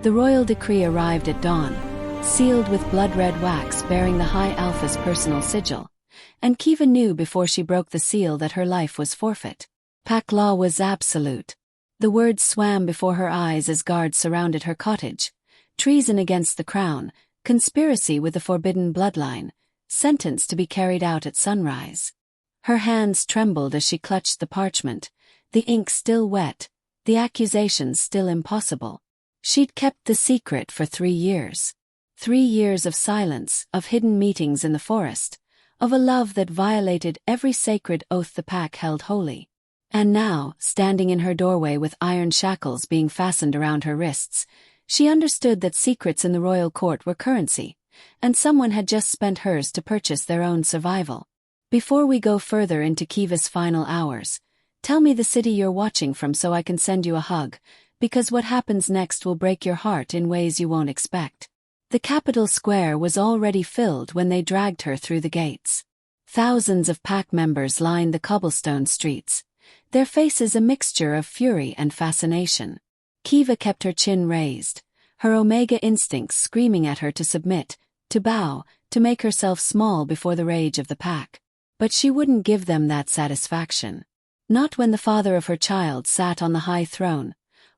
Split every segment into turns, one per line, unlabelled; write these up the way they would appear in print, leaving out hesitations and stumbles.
The royal decree arrived at dawn, sealed with blood-red wax bearing the High Alpha's personal sigil, and Kiva knew before she broke the seal that her life was forfeit. Pack law was absolute. The words swam before her eyes as guards surrounded her cottage. Treason against the crown, conspiracy with the forbidden bloodline, sentence to be carried out at sunrise. Her hands trembled as she clutched the parchment, the ink still wet, the accusations still impossible. She'd kept the secret for 3 years. 3 years of silence, of hidden meetings in the forest, of a love that violated every sacred oath the pack held holy. And now, standing in her doorway with iron shackles being fastened around her wrists, she understood that secrets in the royal court were currency, and someone had just spent hers to purchase their own survival. Before we go further into Kiva's final hours, tell me the city you're watching from so I can send you a hug, because what happens next will break your heart in ways you won't expect. The capital square was already filled when they dragged her through the gates. Thousands of pack members lined the cobblestone streets, their faces a mixture of fury and fascination. Kiva kept her chin raised, her Omega instincts screaming at her to submit, to bow, to make herself small before the rage of the pack. But she wouldn't give them that satisfaction. Not when the father of her child sat on the high throne,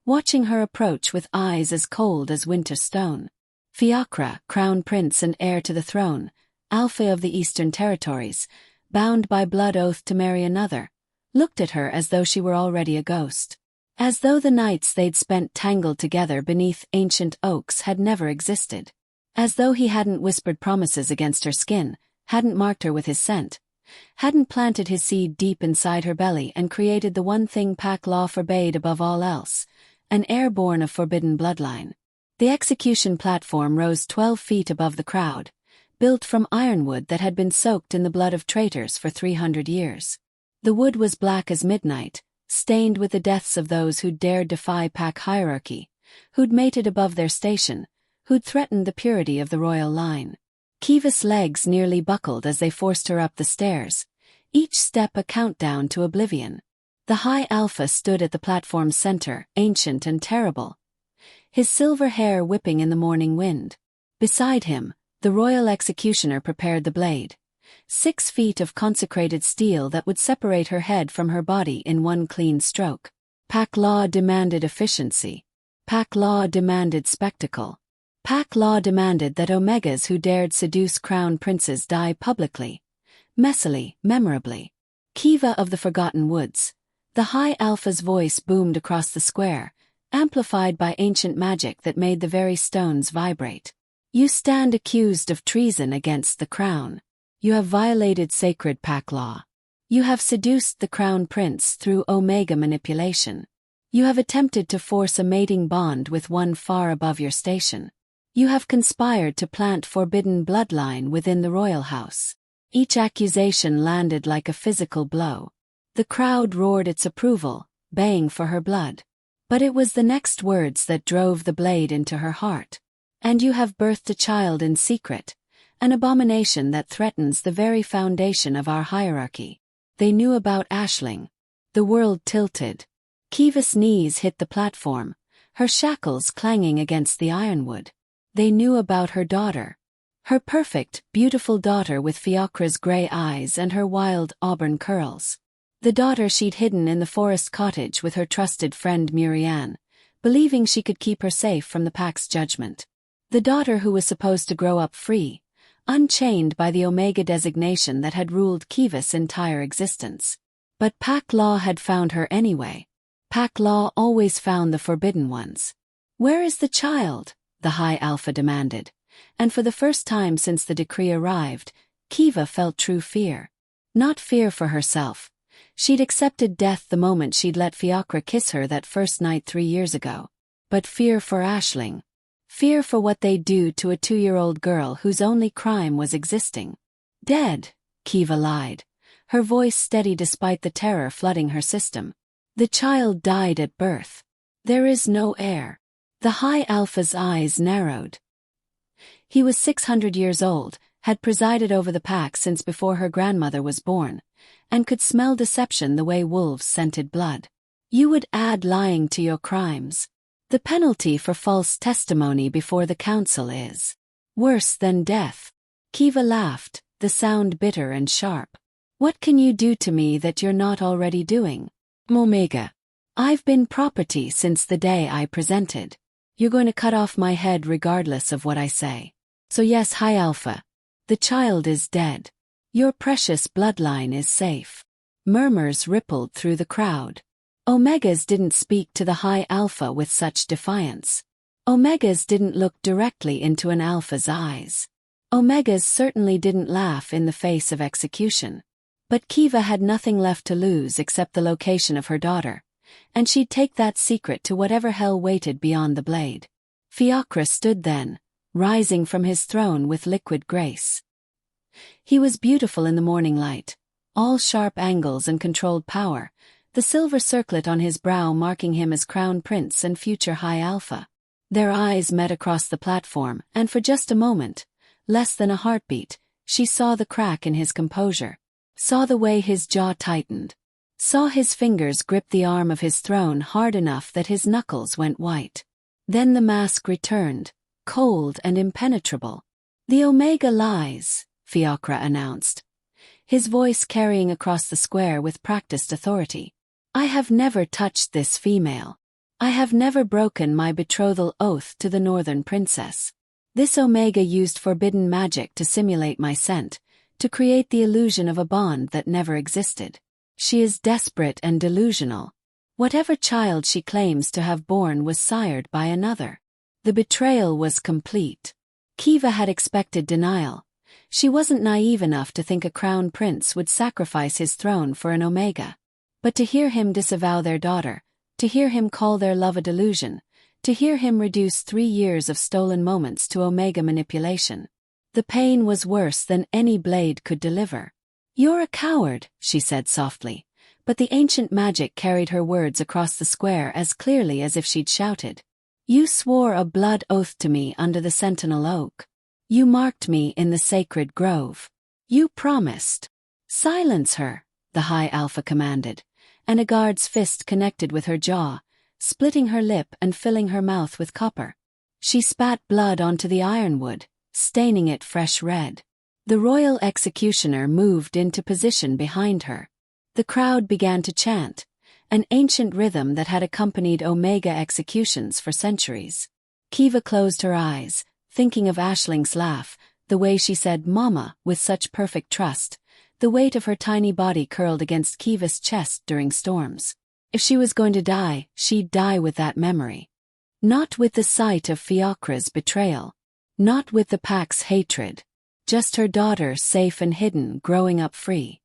watching her approach with eyes as cold as winter stone. Fiacra, crown prince and heir to the throne, Alpha of the Eastern Territories, bound by blood oath to marry another, looked at her as though she were already a ghost. As though the nights they'd spent tangled together beneath ancient oaks had never existed. As though he hadn't whispered promises against her skin, hadn't marked her with his scent, hadn't planted his seed deep inside her belly and created the one thing pack law forbade above all else, an heir born of forbidden bloodline. The execution platform rose 12 feet above the crowd, built from ironwood that had been soaked in the blood of traitors for 300 years. The wood was black as midnight, stained with the deaths of those who'd dared defy pack hierarchy, who'd mated above their station, who'd threatened the purity of the royal line. Kiva's legs nearly buckled as they forced her up the stairs, each step a countdown to oblivion. The High Alpha stood at the platform's center, ancient and terrible, his silver hair whipping in the morning wind. Beside him, the royal executioner prepared the blade, 6 feet of consecrated steel that would separate her head from her body in one clean stroke. Pack law demanded efficiency. Pack law demanded spectacle. Pack law demanded that Omegas who dared seduce crown princes die publicly, messily, memorably. Kiva of the Forgotten Woods. The High Alpha's voice boomed across the square, amplified by ancient magic that made the very stones vibrate. You stand accused of treason against the crown. You have violated sacred pack law. You have seduced the crown prince through Omega manipulation. You have attempted to force a mating bond with one far above your station. You have conspired to plant forbidden bloodline within the royal house. Each accusation landed like a physical blow. The crowd roared its approval, baying for her blood. But it was the next words that drove the blade into her heart. And you have birthed a child in secret, an abomination that threatens the very foundation of our hierarchy. They knew about Aisling. The world tilted. Kiva's knees hit the platform, her shackles clanging against the ironwood. They knew about her daughter. Her perfect, beautiful daughter with Fiacra's gray eyes and her wild auburn curls. The daughter she'd hidden in the forest cottage with her trusted friend Murianne, believing she could keep her safe from the pack's judgment. The daughter who was supposed to grow up free, unchained by the Omega designation that had ruled Kiva's entire existence. But pack law had found her anyway. Pack law always found the forbidden ones. Where is the child? The High Alpha demanded. And for the first time since the decree arrived, Kiva felt true fear. Not fear for herself. She'd accepted death the moment she'd let Fiacra kiss her that first night 3 years ago. But fear for Aisling. Fear for what they'd do to a 2-year-old girl whose only crime was existing. Dead, Kiva lied, her voice steady despite the terror flooding her system. The child died at birth. There is no heir. The High Alpha's eyes narrowed. He was 600 years old, had presided over the pack since before her grandmother was born, and could smell deception the way wolves scented blood. You would add lying to your crimes. The penalty for false testimony before the council is worse than death. Kiva laughed, the sound bitter and sharp. What can you do to me that you're not already doing? Omega. I've been property since the day I presented. You're going to cut off my head regardless of what I say. So yes, High Alpha. The child is dead. Your precious bloodline is safe. Murmurs rippled through the crowd. Omegas didn't speak to the High Alpha with such defiance. Omegas didn't look directly into an Alpha's eyes. Omegas certainly didn't laugh in the face of execution. But Kiva had nothing left to lose except the location of her daughter, and she'd take that secret to whatever hell waited beyond the blade. Fiacre stood then, rising from his throne with liquid grace. He was beautiful in the morning light, all sharp angles and controlled power, the silver circlet on his brow marking him as crown prince and future High Alpha. Their eyes met across the platform, and for just a moment, less than a heartbeat, she saw the crack in his composure, saw the way his jaw tightened, saw his fingers grip the arm of his throne hard enough that his knuckles went white. Then the mask returned, cold and impenetrable. The Omega lies, Fiacre announced, his voice carrying across the square with practiced authority. I have never touched this female. I have never broken my betrothal oath to the Northern Princess. This Omega used forbidden magic to simulate my scent, to create the illusion of a bond that never existed. She is desperate and delusional. Whatever child she claims to have borne was sired by another. The betrayal was complete. Kiva had expected denial. She wasn't naive enough to think a crown prince would sacrifice his throne for an Omega. But to hear him disavow their daughter, to hear him call their love a delusion, to hear him reduce 3 years of stolen moments to Omega manipulation. The pain was worse than any blade could deliver. You're a coward, she said softly, but the ancient magic carried her words across the square as clearly as if she'd shouted. You swore a blood oath to me under the sentinel oak. You marked me in the sacred grove. You promised. Silence her, the High Alpha commanded, and a guard's fist connected with her jaw, splitting her lip and filling her mouth with copper. She spat blood onto the ironwood, staining it fresh red. The royal executioner moved into position behind her. The crowd began to chant, an ancient rhythm that had accompanied Omega executions for centuries. Kiva closed her eyes, thinking of Aisling's laugh, the way she said "Mama" with such perfect trust, the weight of her tiny body curled against Kiva's chest during storms. If she was going to die, she'd die with that memory. Not with the sight of Fiacre's betrayal. Not with the pack's hatred. Just her daughter safe and hidden, growing up free.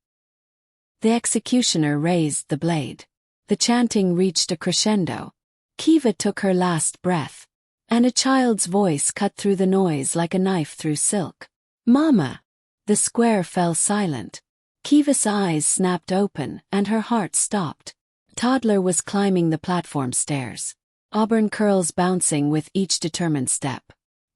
The executioner raised the blade. The chanting reached a crescendo. Kiva took her last breath, and a child's voice cut through the noise like a knife through silk. Mama! The square fell silent. Kiva's eyes snapped open, and her heart stopped. Toddler was climbing the platform stairs, auburn curls bouncing with each determined step,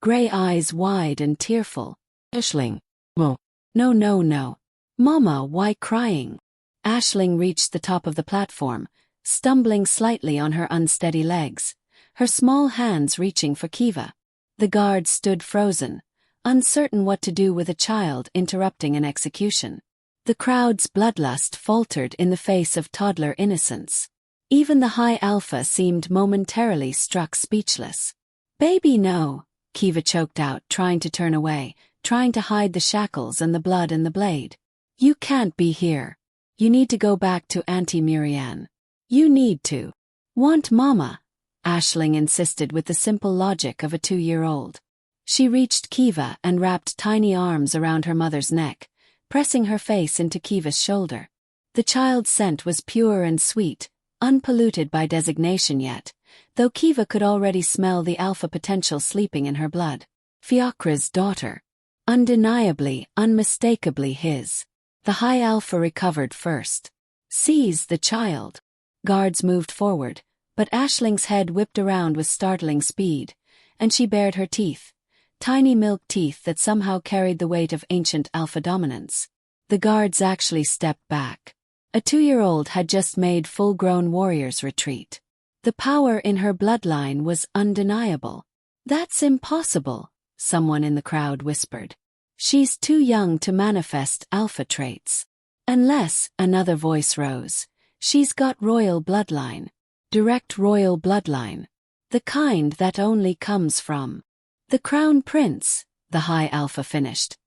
gray eyes wide and tearful. Aisling. Mo. No. Mama, why crying? Aisling reached the top of the platform, stumbling slightly on her unsteady legs, her small hands reaching for Kiva. The guards stood frozen, uncertain what to do with a child interrupting an execution. The crowd's bloodlust faltered in the face of toddler innocence. Even the High Alpha seemed momentarily struck speechless. Baby, no, Kiva choked out, trying to turn away, trying to hide the shackles and the blood and the blade. You can't be here. You need to go back to Auntie Miriam. You need to. Want Mama, Aisling insisted with the simple logic of a 2-year-old. She reached Kiva and wrapped tiny arms around her mother's neck, pressing her face into Kiva's shoulder. The child's scent was pure and sweet, unpolluted by designation yet, though Kiva could already smell the alpha potential sleeping in her blood. Fiacre's daughter. Undeniably, unmistakably his. The High Alpha recovered first. Seize the child. Guards moved forward, but Aisling's head whipped around with startling speed, and she bared her teeth, tiny milk teeth that somehow carried the weight of ancient alpha dominance. The guards actually stepped back. A 2-year-old had just made full-grown warriors retreat. The power in her bloodline was undeniable. "That's impossible," someone in the crowd whispered. "She's too young to manifest alpha traits." "Unless," another voice rose, "she's got royal bloodline. Direct royal bloodline. The kind that only comes from the crown prince," the high alpha finished,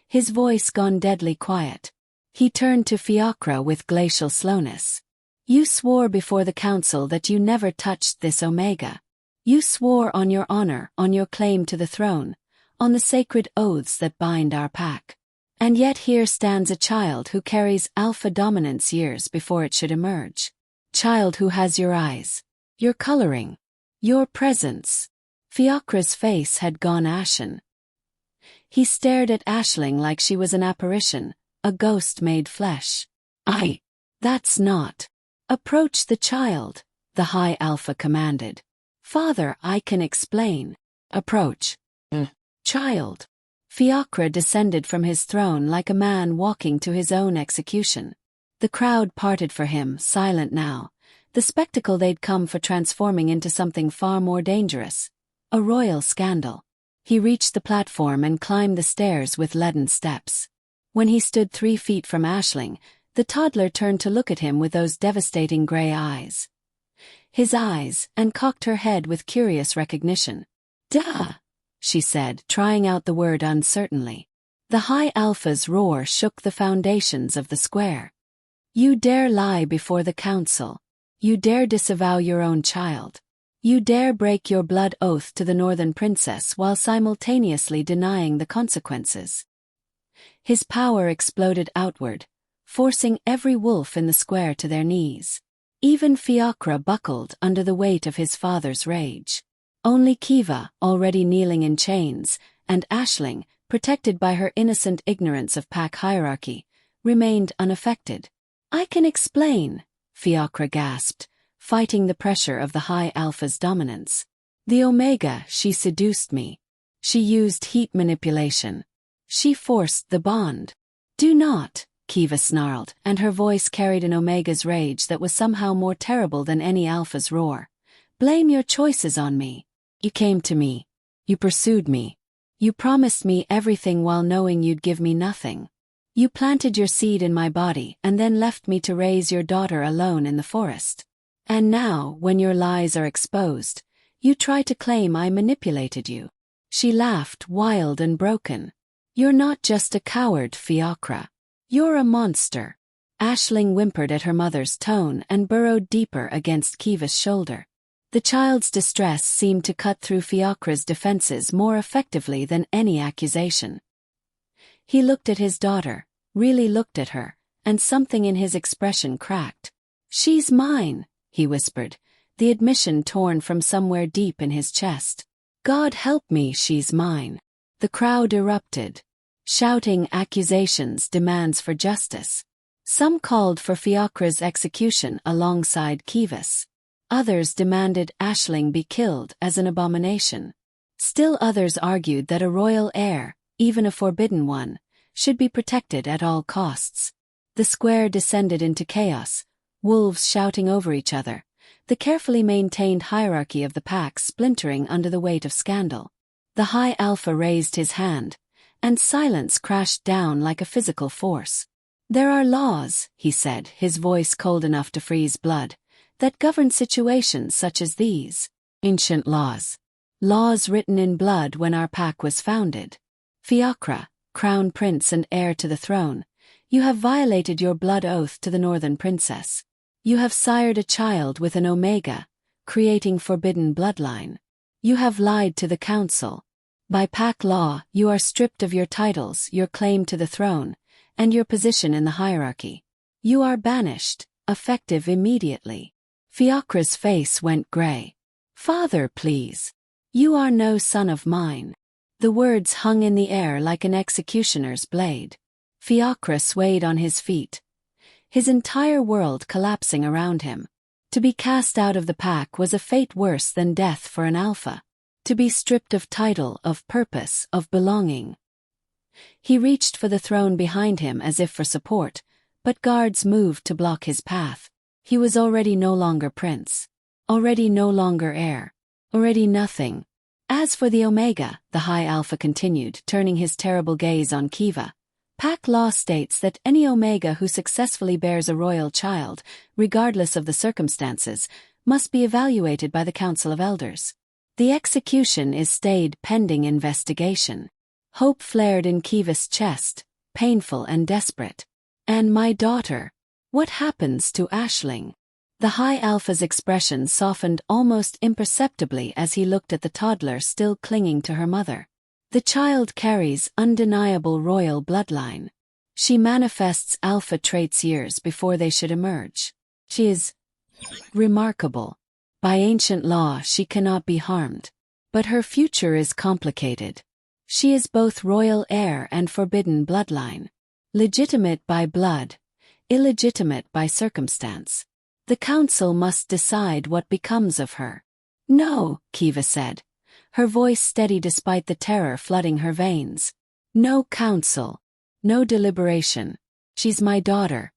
his voice gone deadly quiet. He turned to Fiacra with glacial slowness. "You swore before the council that you never touched this Omega. You swore on your honor, on your claim to the throne, on the sacred oaths that bind our pack. And yet here stands a child who carries alpha dominance years before it should emerge. Child who has your eyes, your coloring, your presence." Fiacra's face had gone ashen. He stared at Aisling like she was an apparition, a ghost made flesh. That's not." "Approach the child," the high alpha commanded. "Father, I can explain." "Approach." "Child." Fiacra descended from his throne like a man walking to his own execution. The crowd parted for him, silent now, the spectacle they'd come for transforming into something far more dangerous. A royal scandal. He reached the platform and climbed the stairs with leaden steps. When he stood 3 feet from Aisling, the toddler turned to look at him with those devastating gray eyes. His eyes, and cocked her head with curious recognition. "Duh," she said, trying out the word uncertainly. The high alpha's roar shook the foundations of the square. "You dare lie before the council. You dare disavow your own child. You dare break your blood oath to the Northern Princess while simultaneously denying the consequences." His power exploded outward, forcing every wolf in the square to their knees. Even Fiacra buckled under the weight of his father's rage. Only Kiva, already kneeling in chains, and Aisling, protected by her innocent ignorance of pack hierarchy, remained unaffected. "I can explain," Fiacra gasped, fighting the pressure of the high alpha's dominance. "The Omega, she seduced me. She used heat manipulation. She forced the bond." "Do not," Kiva snarled, and her voice carried an Omega's rage that was somehow more terrible than any alpha's roar. "Blame your choices on me. You came to me. You pursued me. You promised me everything while knowing you'd give me nothing. You planted your seed in my body and then left me to raise your daughter alone in the forest. And now, when your lies are exposed, you try to claim I manipulated you." She laughed, wild and broken. "You're not just a coward, Fiacra. You're a monster." Aisling whimpered at her mother's tone and burrowed deeper against Kiva's shoulder. The child's distress seemed to cut through Fiacra's defenses more effectively than any accusation. He looked at his daughter, really looked at her, and something in his expression cracked. "She's mine," he whispered, the admission torn from somewhere deep in his chest. "God help me, she's mine." The crowd erupted, shouting accusations, demands for justice. Some called for Fiacra's execution alongside Kiva's. Others demanded Aisling be killed as an abomination. Still others argued that a royal heir, even a forbidden one, should be protected at all costs. The square descended into chaos, wolves shouting over each other, the carefully maintained hierarchy of the pack splintering under the weight of scandal. The high alpha raised his hand, and silence crashed down like a physical force. "There are laws," he said, his voice cold enough to freeze blood, "that govern situations such as these. Ancient laws. Laws written in blood when our pack was founded. Fiacra, crown prince and heir to the throne, you have violated your blood oath to the Northern Princess. You have sired a child with an Omega, creating forbidden bloodline. You have lied to the council. By pack law, you are stripped of your titles, your claim to the throne, and your position in the hierarchy. You are banished, effective immediately." Fiacra's face went gray. "Father, please. You are no son of mine." The words hung in the air like an executioner's blade. Fiacra swayed on his feet, his entire world collapsing around him. To be cast out of the pack was a fate worse than death for an alpha. To be stripped of title, of purpose, of belonging. He reached for the throne behind him as if for support, but guards moved to block his path. He was already no longer prince. Already no longer heir. Already nothing. As for the Omega, the High Alpha continued, turning his terrible gaze on Kiva. Pack law states that any Omega who successfully bears a royal child, regardless of the circumstances, must be evaluated by the Council of Elders. The execution is stayed pending investigation. Hope flared in Kiva's chest, painful and desperate. And my daughter? What happens to Aisling? The High Alpha's expression softened almost imperceptibly as he looked at the toddler still clinging to her mother. The child carries undeniable royal bloodline. She manifests alpha traits years before they should emerge. She is remarkable. By ancient law she cannot be harmed. But her future is complicated. She is both royal heir and forbidden bloodline. Legitimate by blood, illegitimate by circumstance. The council must decide what becomes of her. No, Kiva said, her voice steady despite the terror flooding her veins. No council. No deliberation. She's my daughter.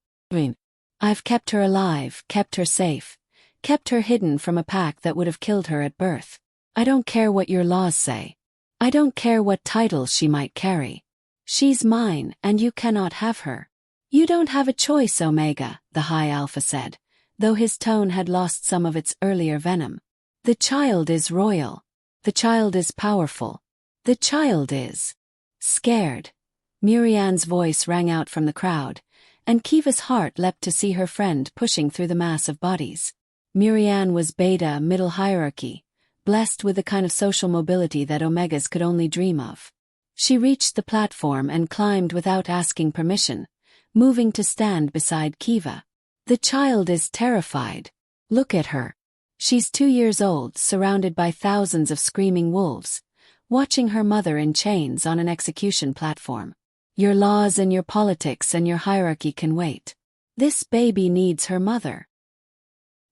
I've kept her alive, kept her safe, kept her hidden from a pack that would have killed her at birth. I don't care what your laws say. I don't care what titles she might carry. She's mine, and you cannot have her. You don't have a choice, Omega, the High Alpha said, though his tone had lost some of its earlier venom. The child is royal. The child is powerful. The child is scared. Murian's voice rang out from the crowd, and Kiva's heart leapt to see her friend pushing through the mass of bodies. Murian was beta middle hierarchy, blessed with the kind of social mobility that Omegas could only dream of. She reached the platform and climbed without asking permission, moving to stand beside Kiva. The child is terrified. Look at her. She's 2 years old, surrounded by thousands of screaming wolves, watching her mother in chains on an execution platform. Your laws and your politics and your hierarchy can wait. This baby needs her mother.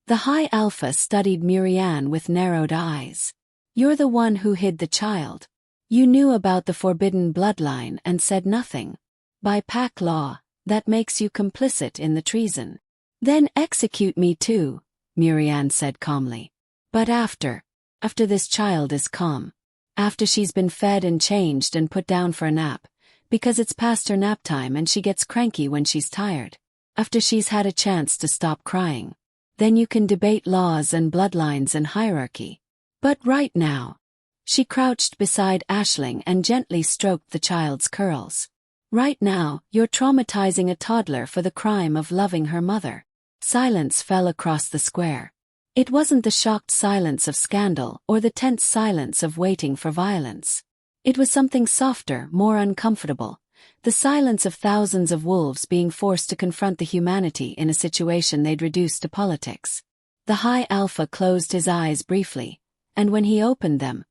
The High Alpha studied Murian with narrowed eyes. You're the one who hid the child. You knew about the forbidden bloodline and said nothing. By pack law, that makes you complicit in the treason. Then execute me too, Murian said calmly. But after this child is calm. After she's been fed and changed and put down for a nap, because it's past her nap time and she gets cranky when she's tired. After she's had a chance to stop crying. Then you can debate laws and bloodlines and hierarchy. But right now. She crouched beside Aisling and gently stroked the child's curls. Right now, you're traumatizing a toddler for the crime of loving her mother. Silence fell across the square. It wasn't the shocked silence of scandal or the tense silence of waiting for violence. It was something softer, more uncomfortable. The silence of thousands of wolves being forced to confront the humanity in a situation they'd reduced to politics. The High Alpha closed his eyes briefly, and when he opened them,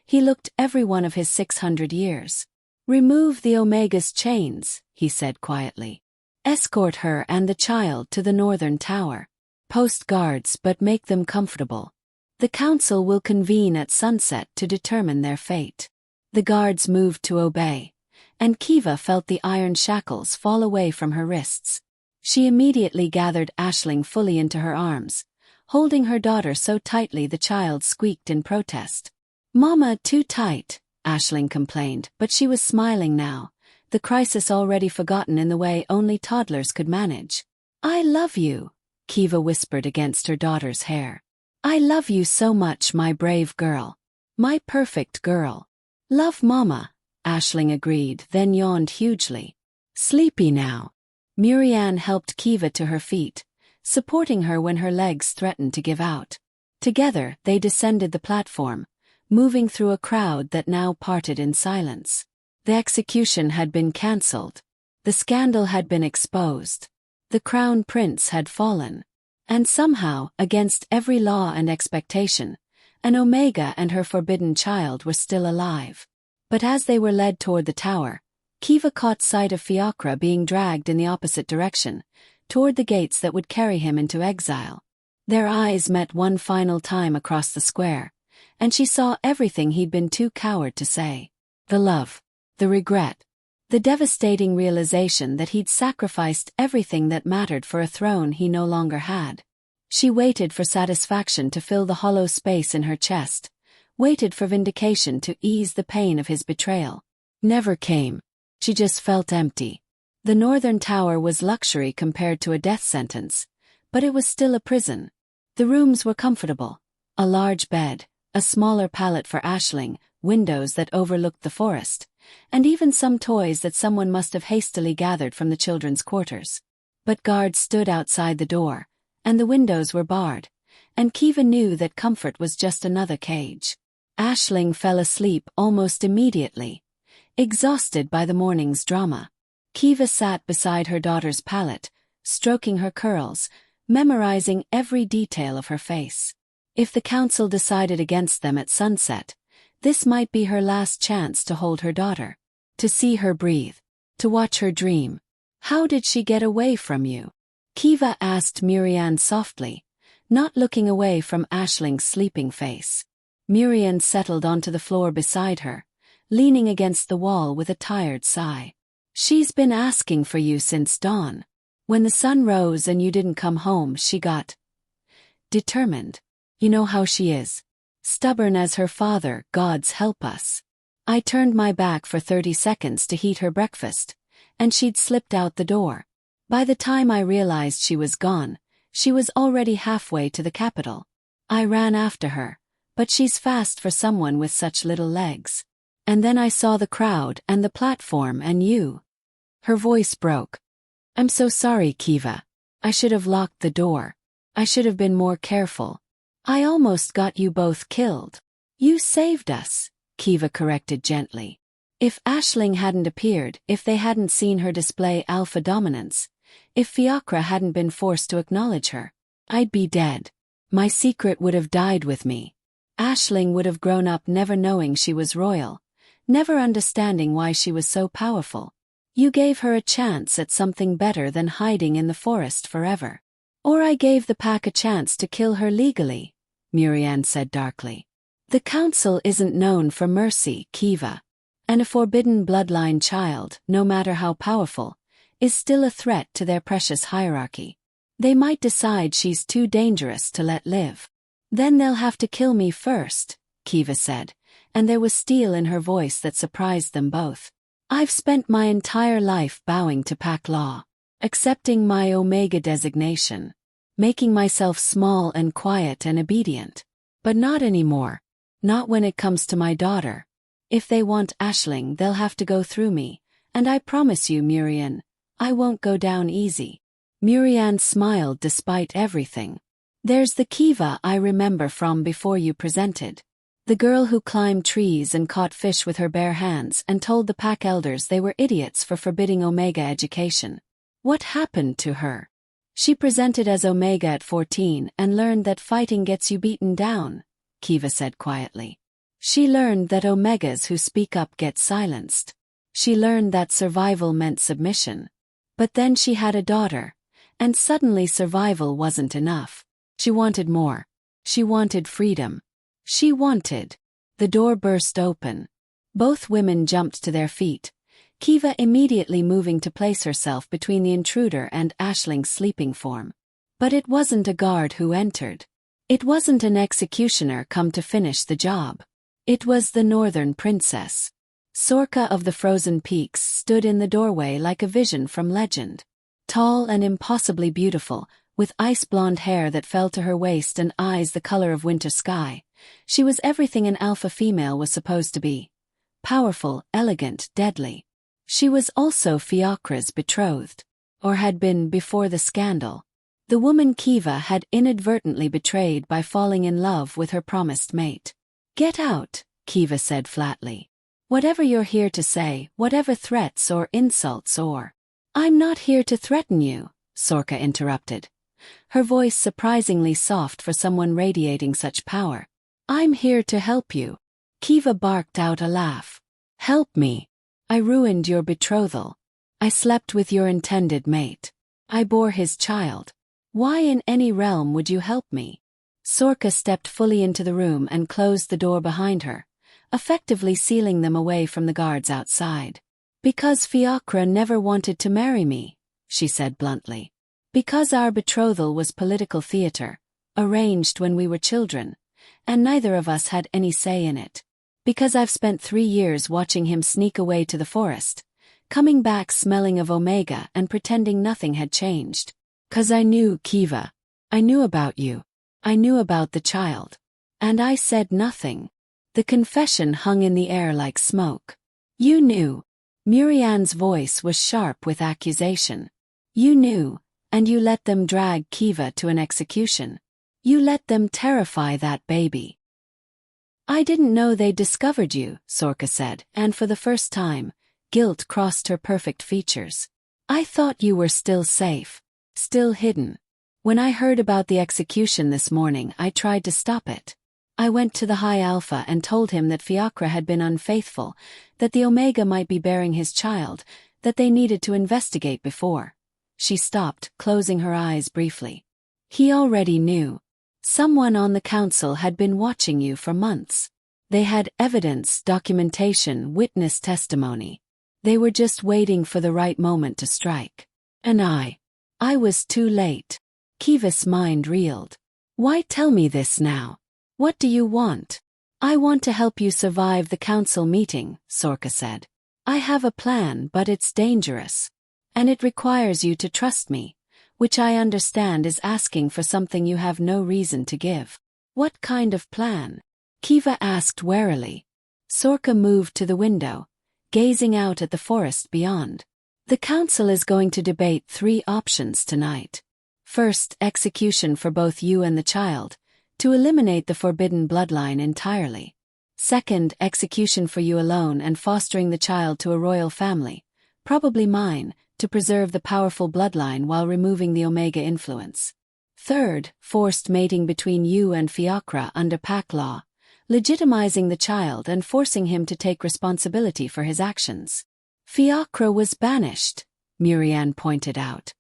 he looked every one of his 600 years. Remove the Omega's chains, he said quietly. Escort her and the child to the northern tower. Post guards, but make them comfortable. The council will convene at sunset to determine their fate. The guards moved to obey, and Kiva felt the iron shackles fall away from her wrists. She immediately gathered Aisling fully into her arms, holding her daughter so tightly the child squeaked in protest. Mama, too tight, Aisling complained, but she was smiling now, the crisis already forgotten in the way only toddlers could manage. I love you, Kiva whispered against her daughter's hair. I love you so much, my brave girl. My perfect girl. Love Mama, Aisling agreed, then yawned hugely. Sleepy now. Murian helped Kiva to her feet, supporting her when her legs threatened to give out. Together, they descended the platform, moving through a crowd that now parted in silence. The execution had been cancelled. The scandal had been exposed. The crown prince had fallen. And somehow, against every law and expectation, an Omega and her forbidden child were still alive. But as they were led toward the tower, Kiva caught sight of Fiacra being dragged in the opposite direction, toward the gates that would carry him into exile. Their eyes met one final time across the square, and she saw everything he'd been too coward to say. The love, the regret, the devastating realization that he'd sacrificed everything that mattered for a throne he no longer had. She waited for satisfaction to fill the hollow space in her chest, waited for vindication to ease the pain of his betrayal. Never came. She just felt empty. The northern tower was luxury compared to a death sentence, but it was still a prison. The rooms were comfortable. A large bed, a smaller pallet for Aisling, windows that overlooked the forest, and even some toys that someone must have hastily gathered from the children's quarters. But guards stood outside the door, and the windows were barred, and Kiva knew that comfort was just another cage. Aisling fell asleep almost immediately, exhausted by the morning's drama. Kiva sat beside her daughter's pallet, stroking her curls, memorizing every detail of her face. If the council decided against them at sunset, this might be her last chance to hold her daughter, to see her breathe, to watch her dream. How did she get away from you? Kiva asked Miriam softly, not looking away from Aisling's sleeping face. Miriam settled onto the floor beside her, leaning against the wall with a tired sigh. She's been asking for you since dawn. When the sun rose and you didn't come home, she got determined. You know how she is. Stubborn as her father, God's help us. I turned my back for 30 seconds to heat her breakfast, and she'd slipped out the door. By the time I realized she was gone, she was already halfway to the capital. I ran after her, but she's fast for someone with such little legs. And then I saw the crowd and the platform and you. Her voice broke. I'm so sorry, Kiva. I should have locked the door. I should have been more careful. I almost got you both killed. You saved us, Kiva corrected gently. If Aisling hadn't appeared, if they hadn't seen her display alpha dominance, if Fiacra hadn't been forced to acknowledge her, I'd be dead. My secret would have died with me. Aisling would have grown up never knowing she was royal, never understanding why she was so powerful. You gave her a chance at something better than hiding in the forest forever. Or I gave the pack a chance to kill her legally, Miriam said darkly. The council isn't known for mercy, Kiva. And a forbidden bloodline child, no matter how powerful, is still a threat to their precious hierarchy. They might decide she's too dangerous to let live. Then they'll have to kill me first, Kiva said, and there was steel in her voice that surprised them both. I've spent my entire life bowing to pack law, accepting my Omega designation, making myself small and quiet and obedient. But not anymore. Not when it comes to my daughter. If they want Aisling, they'll have to go through me, and I promise you, Miriam, I won't go down easy. Miriam smiled despite everything. There's the Kiva I remember from before you presented. The girl who climbed trees and caught fish with her bare hands and told the pack elders they were idiots for forbidding Omega education. What happened to her? She presented as Omega at 14 and learned that fighting gets you beaten down, Kiva said quietly. She learned that Omegas who speak up get silenced. She learned that survival meant submission. But then she had a daughter, and suddenly survival wasn't enough. She wanted more. She wanted freedom. She wanted. The door burst open. Both women jumped to their feet, Kiva immediately moving to place herself between the intruder and Aisling's sleeping form. But it wasn't a guard who entered. It wasn't an executioner come to finish the job. It was the Northern Princess. Sorka of the Frozen Peaks stood in the doorway like a vision from legend. Tall and impossibly beautiful, with ice-blonde hair that fell to her waist and eyes the color of winter sky, she was everything an alpha female was supposed to be. Powerful, elegant, deadly. She was also Fiacra's betrothed. Or had been before the scandal. The woman Kiva had inadvertently betrayed by falling in love with her promised mate. Get out, Kiva said flatly. Whatever you're here to say, whatever threats or insults or... I'm not here to threaten you, Sorka interrupted. Her voice surprisingly soft for someone radiating such power. I'm here to help you. Kiva barked out a laugh. Help me. I ruined your betrothal. I slept with your intended mate. I bore his child. Why in any realm would you help me? Sorka stepped fully into the room and closed the door behind her, effectively sealing them away from the guards outside. Because Fiacra never wanted to marry me, she said bluntly. Because our betrothal was political theater, arranged when we were children, and neither of us had any say in it. Because I've spent 3 years watching him sneak away to the forest, coming back smelling of Omega and pretending nothing had changed. 'Cause I knew, Kiva. I knew about you. I knew about the child. And I said nothing. The confession hung in the air like smoke. You knew. Murian's voice was sharp with accusation. You knew, and you let them drag Kiva to an execution. You let them terrify that baby. I didn't know they discovered you, Sorka said, and for the first time, guilt crossed her perfect features. I thought you were still safe, still hidden. When I heard about the execution this morning, I tried to stop it. I went to the High Alpha and told him that Fiacra had been unfaithful, that the Omega might be bearing his child, that they needed to investigate before. She stopped, closing her eyes briefly. He already knew. Someone on the council had been watching you for months. They had evidence, documentation, witness testimony. They were just waiting for the right moment to strike. And I was too late. Kiva's mind reeled. Why tell me this now? What do you want? I want to help you survive the council meeting, Sorka said. I have a plan, but it's dangerous. And it requires you to trust me, which I understand is asking for something you have no reason to give. What kind of plan? Kiva asked warily. Sorka moved to the window, gazing out at the forest beyond. The council is going to debate 3 options tonight. First, execution for both you and the child, to eliminate the forbidden bloodline entirely. Second, execution for you alone and fostering the child to a royal family, probably mine, to preserve the powerful bloodline while removing the Omega influence. Third, forced mating between you and Fiacra under pack law, legitimizing the child and forcing him to take responsibility for his actions. Fiacra was banished, Murian pointed out.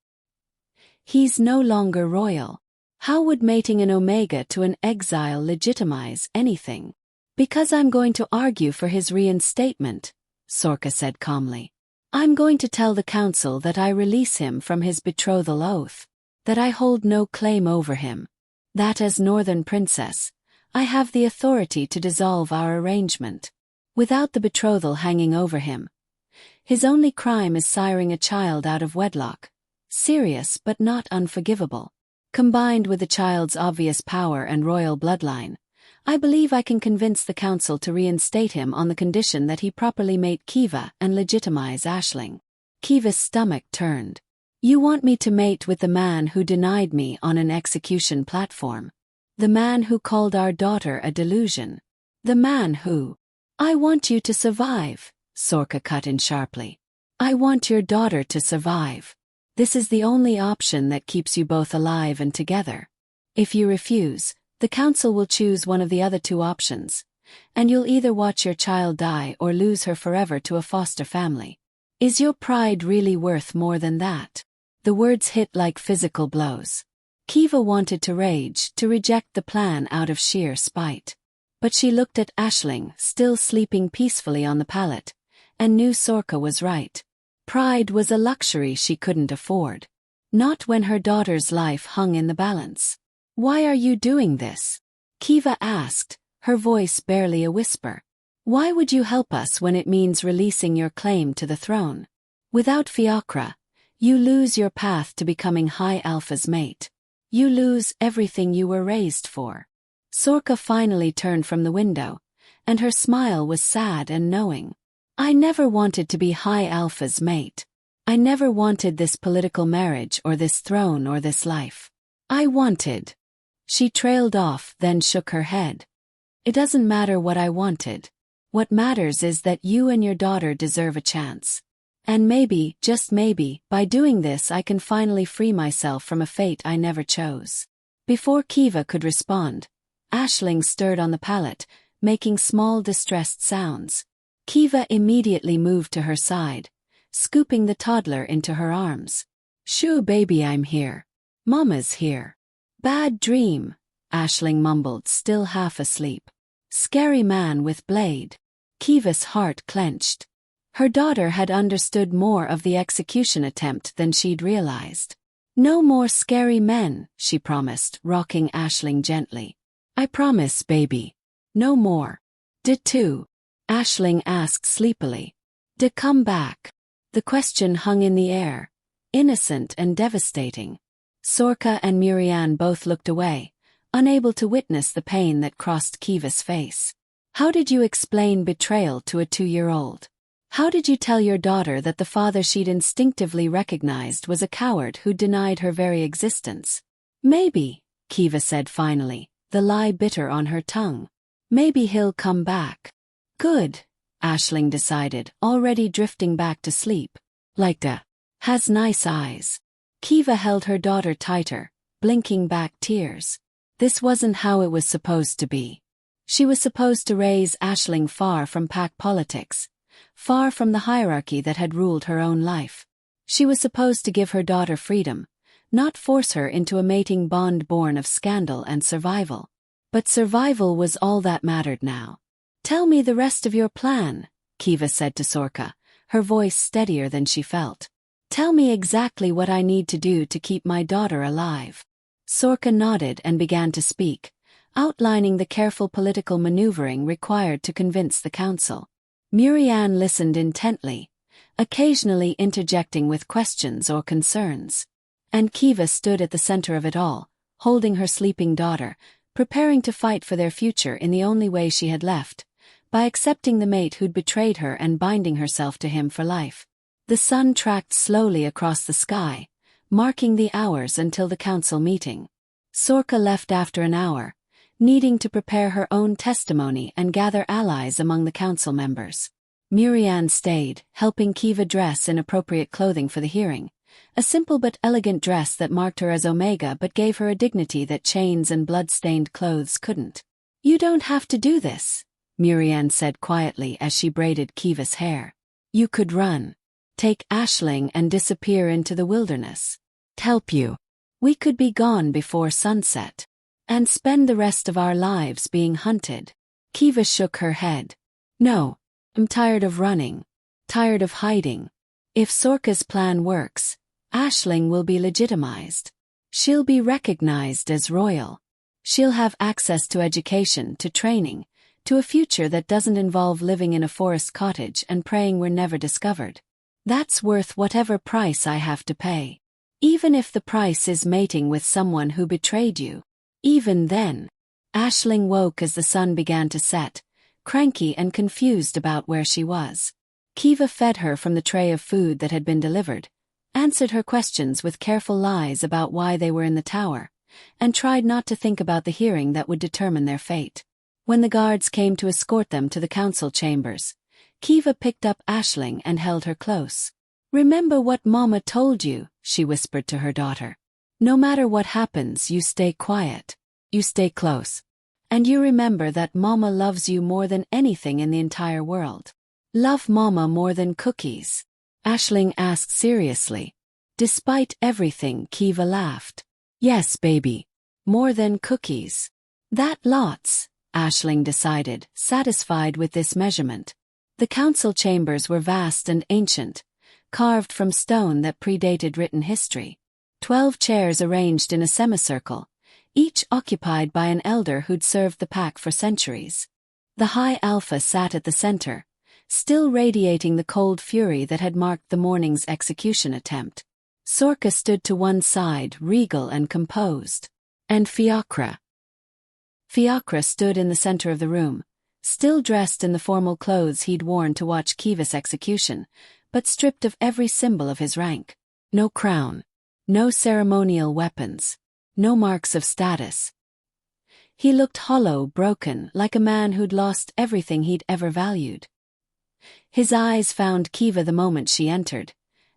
He's no longer royal. How would mating an Omega to an exile legitimize anything? Because I'm going to argue for his reinstatement, Sorka said calmly. I'm going to tell the council that I release him from his betrothal oath, that I hold no claim over him, that as Northern Princess, I have the authority to dissolve our arrangement, without the betrothal hanging over him. His only crime is siring a child out of wedlock, serious but not unforgivable. Combined with the child's obvious power and royal bloodline, I believe I can convince the council to reinstate him on the condition that he properly mate Kiva and legitimize Aisling. Kiva's stomach turned. You want me to mate with the man who denied me on an execution platform? The man who called our daughter a delusion? The man who... I want you to survive, Sorka cut in sharply. I want your daughter to survive. This is the only option that keeps you both alive and together. If you refuse, the council will choose one of the other 2 options, and you'll either watch your child die or lose her forever to a foster family. Is your pride really worth more than that? The words hit like physical blows. Kiva wanted to rage, to reject the plan out of sheer spite. But she looked at Aisling, still sleeping peacefully on the pallet, and knew Sorka was right. Pride was a luxury she couldn't afford. Not when her daughter's life hung in the balance. Why are you doing this? Kiva asked, her voice barely a whisper. Why would you help us when it means releasing your claim to the throne? Without Fiacra, you lose your path to becoming High Alpha's mate. You lose everything you were raised for. Sorka finally turned from the window, and her smile was sad and knowing. I never wanted to be High Alpha's mate. I never wanted this political marriage or this throne or this life. I wanted... She trailed off, then shook her head. It doesn't matter what I wanted. What matters is that you and your daughter deserve a chance. And maybe, just maybe, by doing this I can finally free myself from a fate I never chose. Before Kiva could respond, Aisling stirred on the pallet, making small distressed sounds. Kiva immediately moved to her side, scooping the toddler into her arms. Shoo baby, I'm here. Mama's here. Bad dream, Aisling mumbled, still half asleep. Scary man with blade. Kiva's heart clenched. Her daughter had understood more of the execution attempt than she'd realized. No more scary men, she promised, rocking Aisling gently. I promise, baby. No more. Too? Aisling asked sleepily. Come back. The question hung in the air, innocent and devastating. Sorka and Miriam both looked away, unable to witness the pain that crossed Kiva's face. How did you explain betrayal to a 2-year-old? How did you tell your daughter that the father she'd instinctively recognized was a coward who denied her very existence? Maybe, Kiva said finally, the lie bitter on her tongue. Maybe he'll come back. Good, Aisling decided, already drifting back to sleep. Has nice eyes. Kiva held her daughter tighter, blinking back tears. This wasn't how it was supposed to be. She was supposed to raise Aisling far from pack politics, far from the hierarchy that had ruled her own life. She was supposed to give her daughter freedom, not force her into a mating bond born of scandal and survival. But survival was all that mattered now. Tell me the rest of your plan, Kiva said to Sorka, her voice steadier than she felt. Tell me exactly what I need to do to keep my daughter alive. Sorka nodded and began to speak, outlining the careful political maneuvering required to convince the council. Miriam listened intently, occasionally interjecting with questions or concerns. And Kiva stood at the center of it all, holding her sleeping daughter, preparing to fight for their future in the only way she had left, by accepting the mate who'd betrayed her and binding herself to him for life. The sun tracked slowly across the sky, marking the hours until the council meeting. Sorka left after an hour, needing to prepare her own testimony and gather allies among the council members. Miriam stayed, helping Kiva dress in appropriate clothing for the hearing, a simple but elegant dress that marked her as Omega but gave her a dignity that chains and blood-stained clothes couldn't. You don't have to do this, Miriam said quietly as she braided Kiva's hair. You could run. Take Aisling and disappear into the wilderness. Help you. We could be gone before sunset. And spend the rest of our lives being hunted. Kiva shook her head. No. I'm tired of running. Tired of hiding. If Sorka's plan works, Aisling will be legitimized. She'll be recognized as royal. She'll have access to education, to training, to a future that doesn't involve living in a forest cottage and praying we're never discovered. That's worth whatever price I have to pay. Even if the price is mating with someone who betrayed you. Even then. Aisling woke as the sun began to set, cranky and confused about where she was. Kiva fed her from the tray of food that had been delivered, answered her questions with careful lies about why they were in the tower, and tried not to think about the hearing that would determine their fate. When the guards came to escort them to the council chambers, Kiva picked up Aisling and held her close. Remember what Mama told you, she whispered to her daughter. No matter what happens, you stay quiet. You stay close. And you remember that Mama loves you more than anything in the entire world. Love Mama more than cookies? Aisling asked seriously. Despite everything, Kiva laughed. Yes, baby. More than cookies. That lots, Aisling decided, satisfied with this measurement. The council chambers were vast and ancient, carved from stone that predated written history. 12 chairs arranged in a semicircle, each occupied by an elder who'd served the pack for centuries. The High Alpha sat at the center, still radiating the cold fury that had marked the morning's execution attempt. Sorka stood to one side, regal and composed. And Fiacra. Fiacra stood in the center of the room, still dressed in the formal clothes he'd worn to watch Kiva's execution, but stripped of every symbol of his rank. No crown. No ceremonial weapons. No marks of status. He looked hollow, broken, like a man who'd lost everything he'd ever valued. His eyes found Kiva the moment she entered,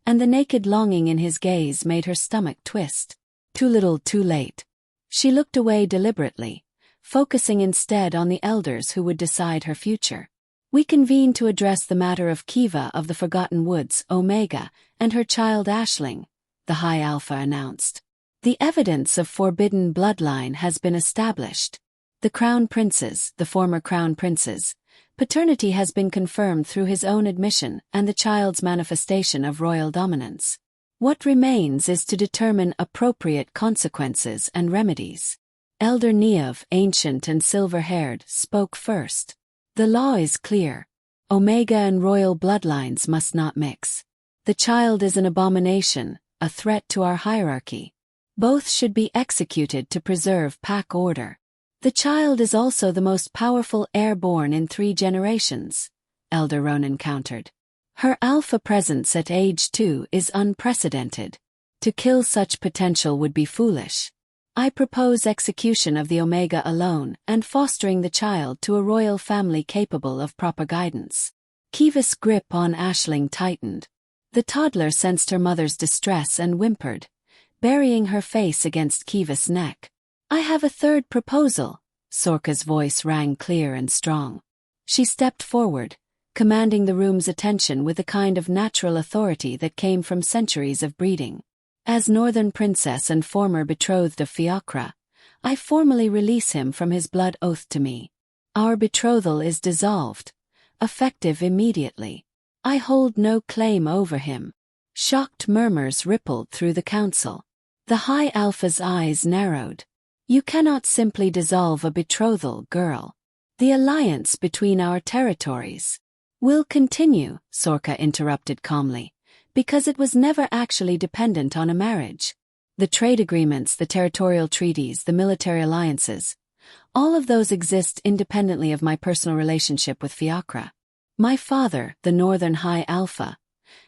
and the naked longing in his gaze made her stomach twist. Too little, too late. She looked away deliberately, focusing instead on the elders who would decide her future. We convene to address the matter of Kiva of the Forgotten Woods, Omega, and her child Aisling, the High Alpha announced. The evidence of forbidden bloodline has been established. The Crown Princes, the former Crown Princes, paternity has been confirmed through his own admission and the child's manifestation of royal dominance. What remains is to determine appropriate consequences and remedies. Elder Neov, ancient and silver-haired, spoke first. The law is clear. Omega and royal bloodlines must not mix. The child is an abomination, a threat to our hierarchy. Both should be executed to preserve pack order. The child is also the most powerful heir born in 3 generations, Elder Ronan countered. Her alpha presence at age 2 is unprecedented. To kill such potential would be foolish. I propose execution of the Omega alone and fostering the child to a royal family capable of proper guidance. Kiva's grip on Aisling tightened. The toddler sensed her mother's distress and whimpered, burying her face against Kiva's neck. I have a third proposal. Sorka's voice rang clear and strong. She stepped forward, commanding the room's attention with the kind of natural authority that came from centuries of breeding. As Northern Princess and former betrothed of Fiacra, I formally release him from his blood oath to me. Our betrothal is dissolved, effective immediately. I hold no claim over him. Shocked murmurs rippled through the council. The High Alpha's eyes narrowed. You cannot simply dissolve a betrothal, girl. The alliance between our territories will continue, Sorka interrupted calmly, because it was never actually dependent on a marriage. The trade agreements, the territorial treaties, the military alliances, all of those exist independently of my personal relationship with Fiacra. My father, the Northern High Alpha,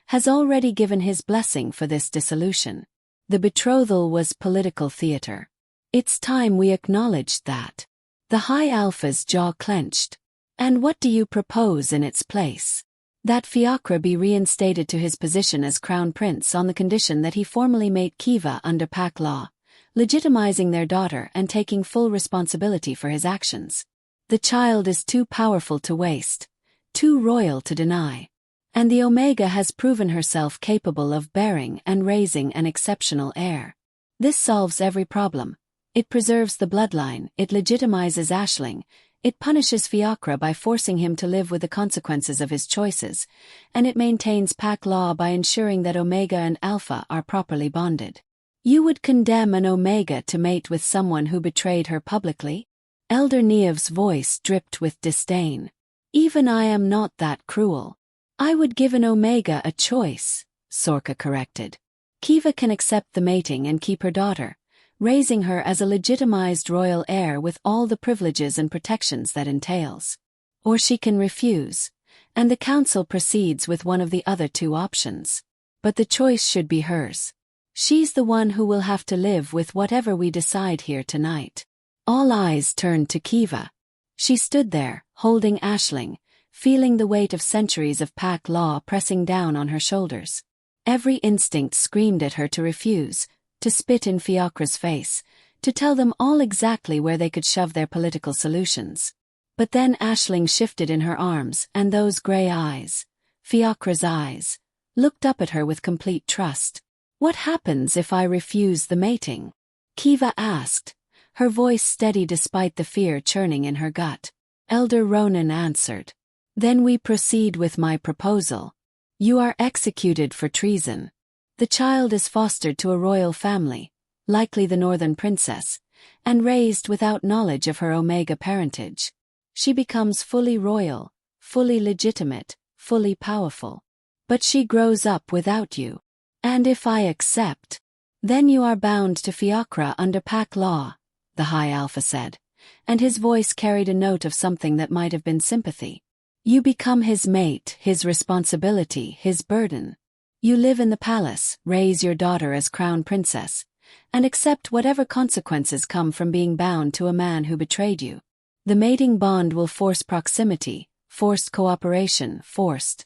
has already given his blessing for this dissolution. The betrothal was political theater. It's time we acknowledged that. The High Alpha's jaw clenched. And what do you propose in its place? That Fiacra be reinstated to his position as Crown Prince on the condition that he formally made Kiva under pack law, legitimizing their daughter and taking full responsibility for his actions. The child is too powerful to waste, too royal to deny. And the Omega has proven herself capable of bearing and raising an exceptional heir. This solves every problem. It preserves the bloodline, it legitimizes Aisling, it punishes Fiacra by forcing him to live with the consequences of his choices, and it maintains pack law by ensuring that Omega and Alpha are properly bonded. You would condemn an Omega to mate with someone who betrayed her publicly? Elder Neov's voice dripped with disdain. Even I am not that cruel. I would give an Omega a choice, Sorka corrected. Kiva can accept the mating and keep her daughter, raising her as a legitimized royal heir with all the privileges and protections that entails. Or she can refuse, and the council proceeds with one of the other 2 options. But the choice should be hers. She's the one who will have to live with whatever we decide here tonight. All eyes turned to Kiva. She stood there, holding Aisling, feeling the weight of centuries of pack law pressing down on her shoulders. Every instinct screamed at her to refuse, to spit in Fiacra's face, to tell them all exactly where they could shove their political solutions. But then Aisling shifted in her arms, and those gray eyes, Fiacra's eyes, looked up at her with complete trust. What happens if I refuse the mating? Kiva asked, her voice steady despite the fear churning in her gut. Elder Ronan answered. Then we proceed with my proposal. You are executed for treason. The child is fostered to a royal family, likely the Northern Princess, and raised without knowledge of her Omega parentage. She becomes fully royal, fully legitimate, fully powerful. But she grows up without you. And if I accept, then you are bound to Fiacra under pack law, the High Alpha said, and his voice carried a note of something that might have been sympathy. You become his mate, his responsibility, his burden. You live in the palace, raise your daughter as crown princess, and accept whatever consequences come from being bound to a man who betrayed you. The mating bond will force proximity, forced cooperation, forced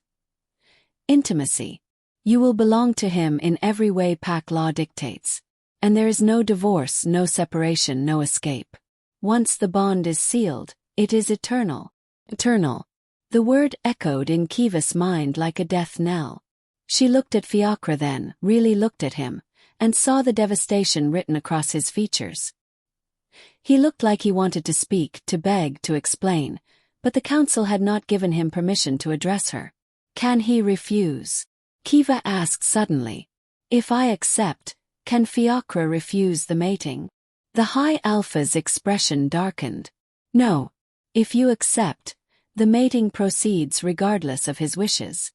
intimacy. You will belong to him in every way pack law dictates. And there is no divorce, no separation, no escape. Once the bond is sealed, it is eternal. Eternal. The word echoed in Kiva's mind like a death knell. She looked at Fiacra then, really looked at him, and saw the devastation written across his features. He looked like he wanted to speak, to beg, to explain, but the council had not given him permission to address her. Can he refuse? Kiva asked suddenly. If I accept, can Fiacre refuse the mating? The High Alpha's expression darkened. No. If you accept, the mating proceeds regardless of his wishes.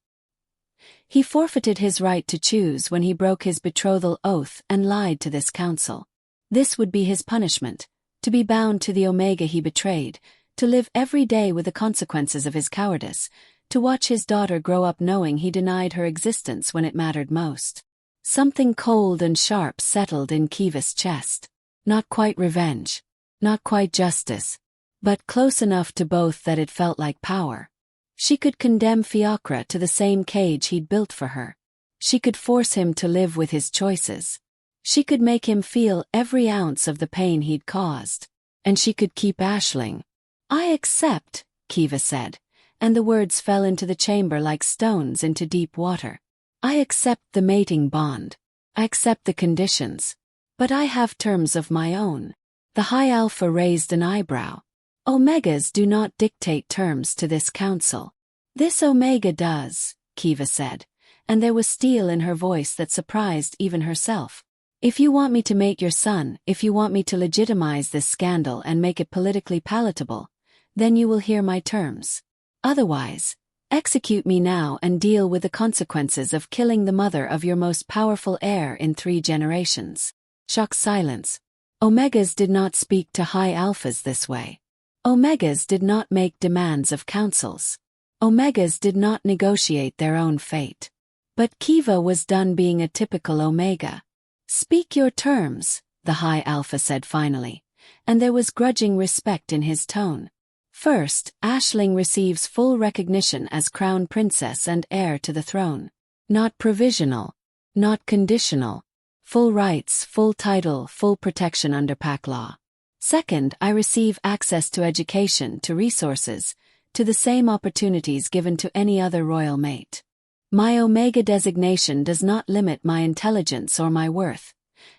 He forfeited his right to choose when he broke his betrothal oath and lied to this council. This would be his punishment, to be bound to the Omega he betrayed, to live every day with the consequences of his cowardice, to watch his daughter grow up knowing he denied her existence when it mattered most. Something cold and sharp settled in Kiva's chest. Not quite revenge. Not quite justice. But close enough to both that it felt like power. She could condemn Fiacre to the same cage he'd built for her. She could force him to live with his choices. She could make him feel every ounce of the pain he'd caused. And she could keep Aisling. I accept, Kiva said, and the words fell into the chamber like stones into deep water. I accept the mating bond. I accept the conditions. But I have terms of my own. The High Alpha raised an eyebrow. Omegas do not dictate terms to this council. This Omega does, Kiva said, and there was steel in her voice that surprised even herself. If you want me to mate your son, if you want me to legitimize this scandal and make it politically palatable, then you will hear my terms. Otherwise, execute me now and deal with the consequences of killing the mother of your most powerful heir in 3 generations. Shocked silence. Omegas did not speak to High Alphas this way. Omegas did not make demands of councils. Omegas did not negotiate their own fate. But Kiva was done being a typical Omega. Speak your terms, the High Alpha said finally, and there was grudging respect in his tone. First, Aisling receives full recognition as crown princess and heir to the throne. Not provisional. Not conditional. Full rights, full title, full protection under pack law. Second, I receive access to education, to resources, to the same opportunities given to any other royal mate. My Omega designation does not limit my intelligence or my worth,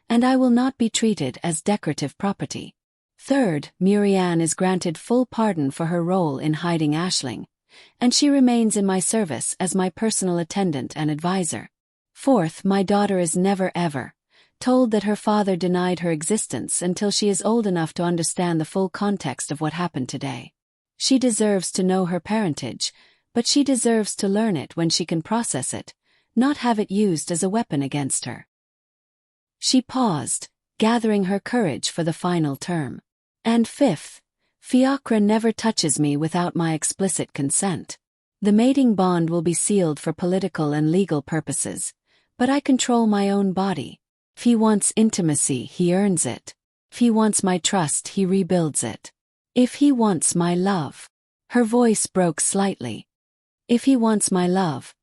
and I will not be treated as decorative property. Third, Murianne is granted full pardon for her role in hiding Aisling, and she remains in my service as my personal attendant and advisor. Fourth, my daughter is never ever told that her father denied her existence until she is old enough to understand the full context of what happened today. She deserves to know her parentage, but she deserves to learn it when she can process it, not have it used as a weapon against her. She paused, gathering her courage for the final term. And fifth, Fiacre never touches me without my explicit consent. The mating bond will be sealed for political and legal purposes, but I control my own body. If he wants intimacy, he earns it. If he wants my trust, he rebuilds it. If he wants my love. Her voice broke slightly. If he wants my love.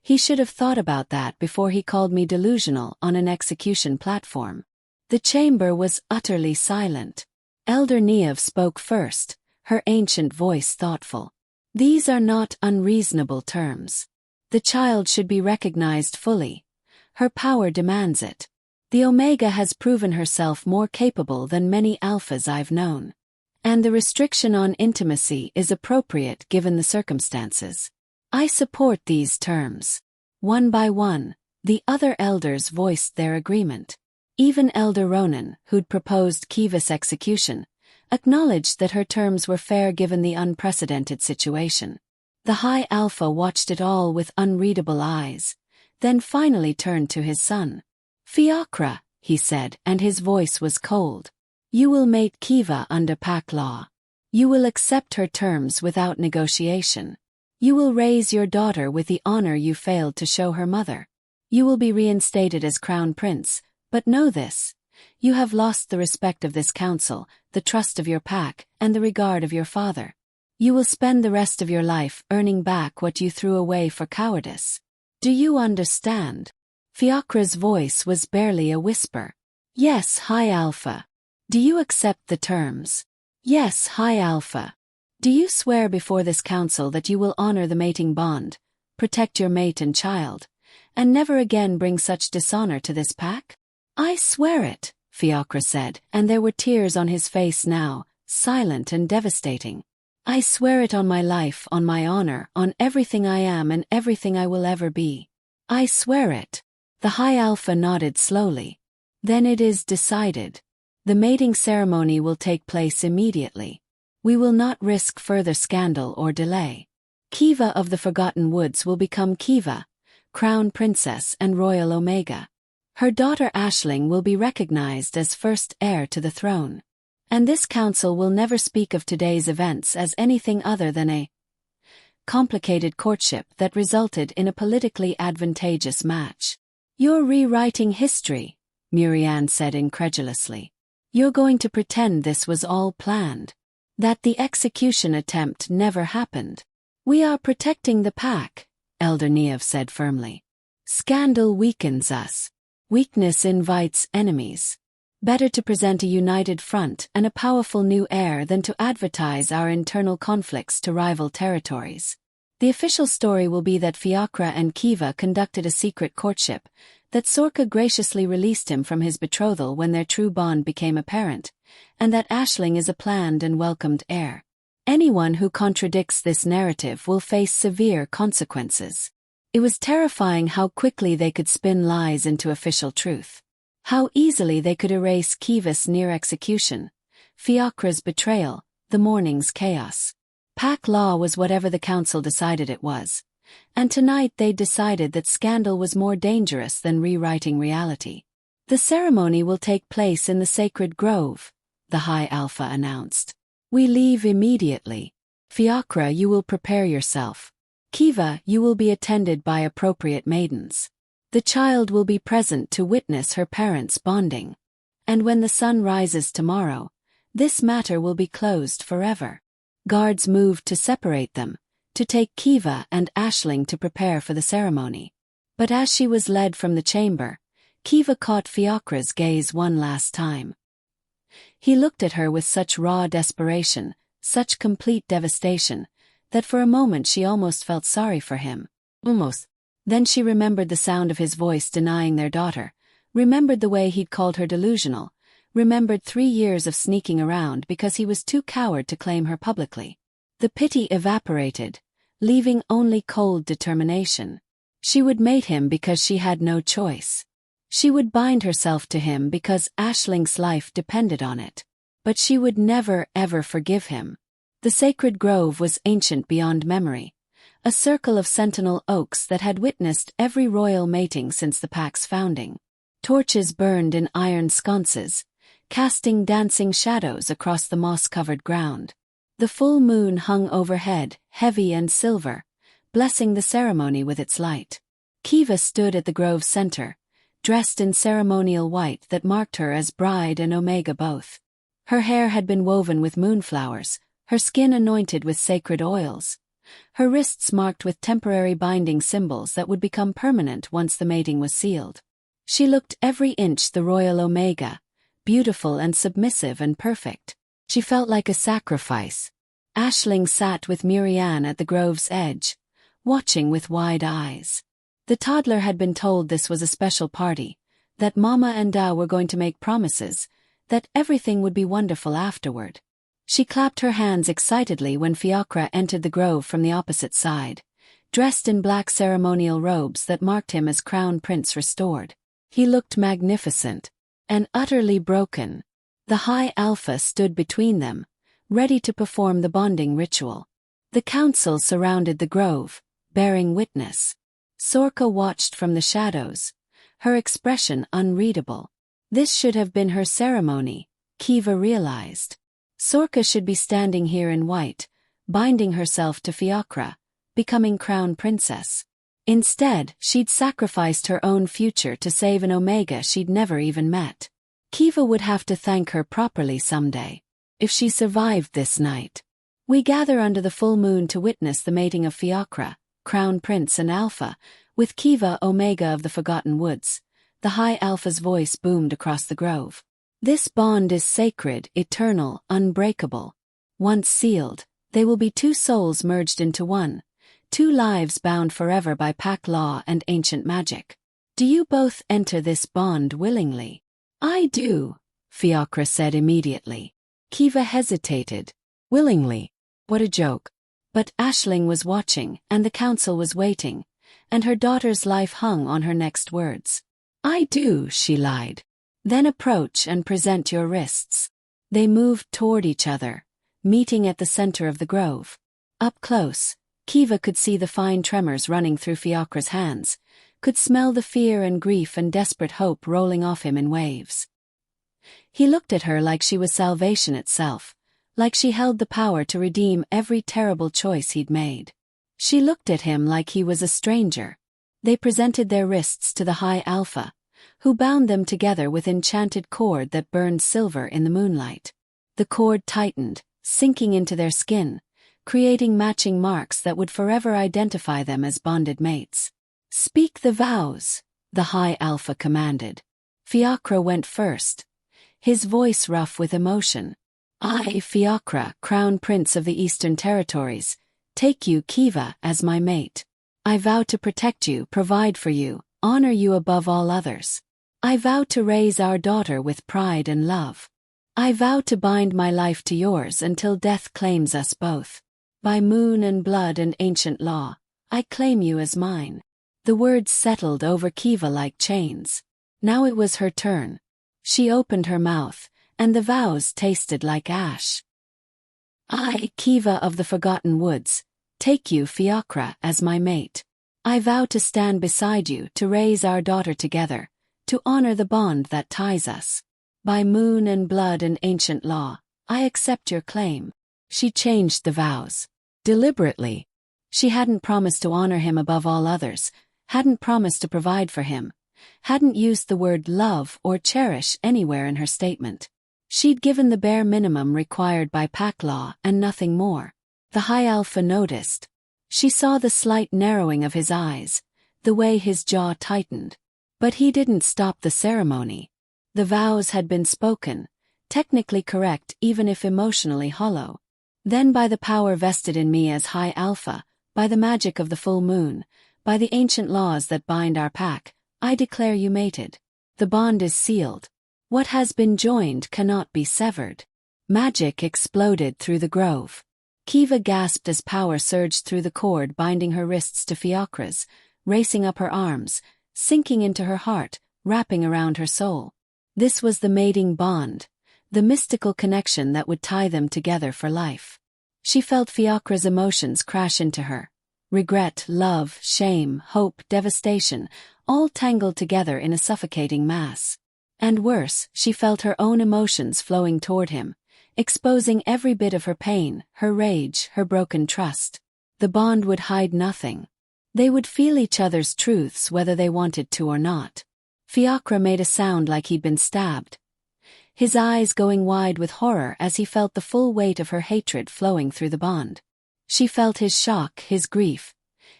He should have thought about that before he called me delusional on an execution platform. The chamber was utterly silent. Elder Niev spoke first, her ancient voice thoughtful. These are not unreasonable terms. The child should be recognized fully. Her power demands it. The Omega has proven herself more capable than many alphas I've known. And the restriction on intimacy is appropriate given the circumstances. I support these terms. One by one, the other elders voiced their agreement. Even Elder Ronan, who'd proposed Kiva's execution, acknowledged that her terms were fair given the unprecedented situation. The High Alpha watched it all with unreadable eyes, then finally turned to his son. Fiacre, he said, and his voice was cold. You will mate Kiva under pack law. You will accept her terms without negotiation. You will raise your daughter with the honor you failed to show her mother. You will be reinstated as crown prince, but know this. You have lost the respect of this council, the trust of your pack, and the regard of your father. You will spend the rest of your life earning back what you threw away for cowardice. Do you understand? Fiacre's voice was barely a whisper. Yes, High Alpha. Do you accept the terms? Yes, High Alpha. Do you swear before this council that you will honor the mating bond, protect your mate and child, and never again bring such dishonor to this pack? I swear it, Fiacre said, and there were tears on his face now, silent and devastating. I swear it on my life, on my honor, on everything I am and everything I will ever be. I swear it. The High Alpha nodded slowly. Then it is decided. The mating ceremony will take place immediately. We will not risk further scandal or delay. Kiva of the Forgotten Woods will become Kiva, Crown Princess and Royal Omega. Her daughter Aisling will be recognized as first heir to the throne. And this council will never speak of today's events as anything other than a complicated courtship that resulted in a politically advantageous match. You're rewriting history, Murianne said incredulously. You're going to pretend this was all planned. That the execution attempt never happened. We are protecting the pack, Elder Niev said firmly. Scandal weakens us. Weakness invites enemies. Better to present a united front and a powerful new heir than to advertise our internal conflicts to rival territories. The official story will be that Fiachra and Kiva conducted a secret courtship, that Sorka graciously released him from his betrothal when their true bond became apparent, and that Aisling is a planned and welcomed heir. Anyone who contradicts this narrative will face severe consequences. It was terrifying how quickly they could spin lies into official truth. How easily they could erase Kiva's near execution, Fiachra's betrayal, the morning's chaos. Pack law was whatever the council decided it was. And tonight they decided that scandal was more dangerous than rewriting reality. The ceremony will take place in the sacred grove, the High Alpha announced. We leave immediately. Fiachra, you will prepare yourself. Kiva, you will be attended by appropriate maidens. The child will be present to witness her parents' bonding. And when the sun rises tomorrow, this matter will be closed forever. Guards moved to separate them, to take Kiva and Aisling to prepare for the ceremony. But as she was led from the chamber, Kiva caught Fiachra's gaze one last time. He looked at her with such raw desperation, such complete devastation, that for a moment she almost felt sorry for him. Almost. Then she remembered the sound of his voice denying their daughter, remembered the way he'd called her delusional, remembered 3 years of sneaking around because he was too coward to claim her publicly. The pity evaporated, leaving only cold determination. She would mate him because she had no choice. She would bind herself to him because Aisling's life depended on it. But she would never ever forgive him. The sacred grove was ancient beyond memory, a circle of sentinel oaks that had witnessed every royal mating since the pack's founding. Torches burned in iron sconces, casting dancing shadows across the moss-covered ground. The full moon hung overhead, heavy and silver, blessing the ceremony with its light. Kiva stood at the grove's center, dressed in ceremonial white that marked her as bride and Omega both. Her hair had been woven with moonflowers, her skin anointed with sacred oils, her wrists marked with temporary binding symbols that would become permanent once the mating was sealed. She looked every inch the royal Omega, beautiful and submissive and perfect. She felt like a sacrifice. Aisling sat with Murianne at the grove's edge, watching with wide eyes. The toddler had been told this was a special party, that Mama and Da were going to make promises, that everything would be wonderful afterward. She clapped her hands excitedly when Fiachra entered the grove from the opposite side, dressed in black ceremonial robes that marked him as Crown Prince restored. He looked magnificent, and utterly broken. The High Alpha stood between them, ready to perform the bonding ritual. The council surrounded the grove, bearing witness. Sorka watched from the shadows, her expression unreadable. This should have been her ceremony, Kiva realized. Sorka should be standing here in white, binding herself to Fiachra, becoming Crown Princess. Instead, she'd sacrificed her own future to save an Omega she'd never even met. Kiva would have to thank her properly someday, if she survived this night. We gather under the full moon to witness the mating of Fiachra, Crown Prince and Alpha, with Kiva, Omega of the Forgotten Woods. The High Alpha's voice boomed across the grove. This bond is sacred, eternal, unbreakable. Once sealed, they will be 2 souls merged into one, 2 lives bound forever by pack law and ancient magic. Do you both enter this bond willingly? I do, Fiachra said immediately. Kiva hesitated. Willingly? What a joke. But Aisling was watching, and the council was waiting, and her daughter's life hung on her next words. I do, she lied. Then approach and present your wrists. They moved toward each other, meeting at the center of the grove. Up close, Kiva could see the fine tremors running through Fiacra's hands, could smell the fear and grief and desperate hope rolling off him in waves. He looked at her like she was salvation itself, like she held the power to redeem every terrible choice he'd made. She looked at him like he was a stranger. They presented their wrists to the High Alpha, who bound them together with enchanted cord that burned silver in the moonlight. The cord tightened, sinking into their skin, creating matching marks that would forever identify them as bonded mates. Speak the vows, the High Alpha commanded. Fiacra went first, his voice rough with emotion. I, Fiacra, Crown Prince of the Eastern Territories, take you, Kiva, as my mate. I vow to protect you, provide for you, honor you above all others. I vow to raise our daughter with pride and love. I vow to bind my life to yours until death claims us both. By moon and blood and ancient law, I claim you as mine. The words settled over Kiva like chains. Now it was her turn. She opened her mouth, and the vows tasted like ash. I, Kiva of the Forgotten Woods, take you, Fiacra, as my mate. I vow to stand beside you, to raise our daughter together, to honor the bond that ties us. By moon and blood and ancient law, I accept your claim. She changed the vows. Deliberately. She hadn't promised to honor him above all others, hadn't promised to provide for him, hadn't used the word love or cherish anywhere in her statement. She'd given the bare minimum required by pack law and nothing more. The High Alpha noticed. She saw the slight narrowing of his eyes, the way his jaw tightened. But he didn't stop the ceremony. The vows had been spoken, technically correct even if emotionally hollow. Then by the power vested in me as High Alpha, by the magic of the full moon, by the ancient laws that bind our pack, I declare you mated. The bond is sealed. What has been joined cannot be severed. Magic exploded through the grove. Kiva gasped as power surged through the cord binding her wrists to Fiacra's, racing up her arms, sinking into her heart, wrapping around her soul. This was the mating bond, the mystical connection that would tie them together for life. She felt Fiacra's emotions crash into her. Regret, love, shame, hope, devastation, all tangled together in a suffocating mass. And worse, she felt her own emotions flowing toward him, exposing every bit of her pain, her rage, her broken trust. The bond would hide nothing. They would feel each other's truths whether they wanted to or not. Fiacra made a sound like he'd been stabbed, his eyes going wide with horror as he felt the full weight of her hatred flowing through the bond. She felt his shock, his grief,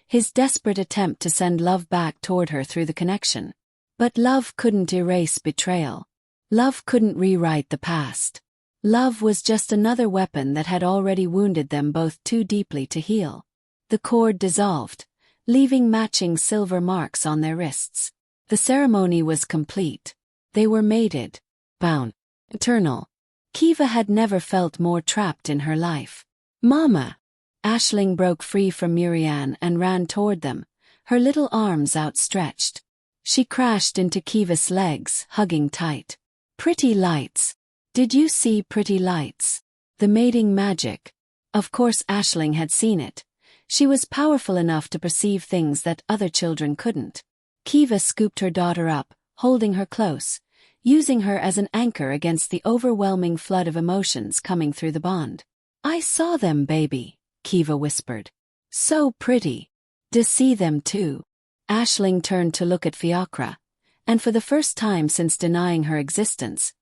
his desperate attempt to send love back toward her through the connection. But love couldn't erase betrayal. Love couldn't rewrite the past. Love was just another weapon that had already wounded them both too deeply to heal. The cord dissolved, leaving matching silver marks on their wrists. The ceremony was complete. They were mated, bound, eternal. Kiva had never felt more trapped in her life. Mama! Aisling broke free from Murianne and ran toward them, her little arms outstretched. She crashed into Kiva's legs, hugging tight. Pretty lights. Did you see pretty lights? The mating magic. Of course Aisling had seen it. She was powerful enough to perceive things that other children couldn't. Kiva scooped her daughter up, holding her close, using her as an anchor against the overwhelming flood of emotions coming through the bond. I saw them, baby, Kiva whispered. So pretty. To see them too. Aisling turned to look at Fiacra, and for the first time since denying her existence,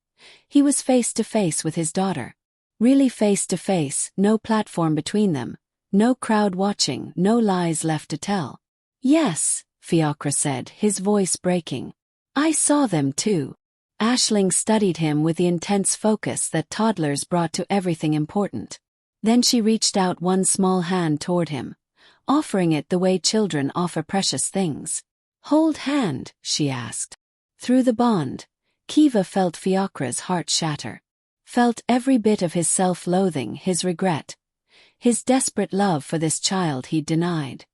he was face to face with his daughter. Really face to face, no platform between them, no crowd watching, no lies left to tell. Yes, Fiacra said, his voice breaking. I saw them too. Aisling studied him with the intense focus that toddlers brought to everything important. Then she reached out one small hand toward him, offering it the way children offer precious things. Hold hand, she asked. Through the bond, Kiva felt Fiacra's heart shatter. Felt every bit of his self-loathing, his regret, his desperate love for this child he'd denied.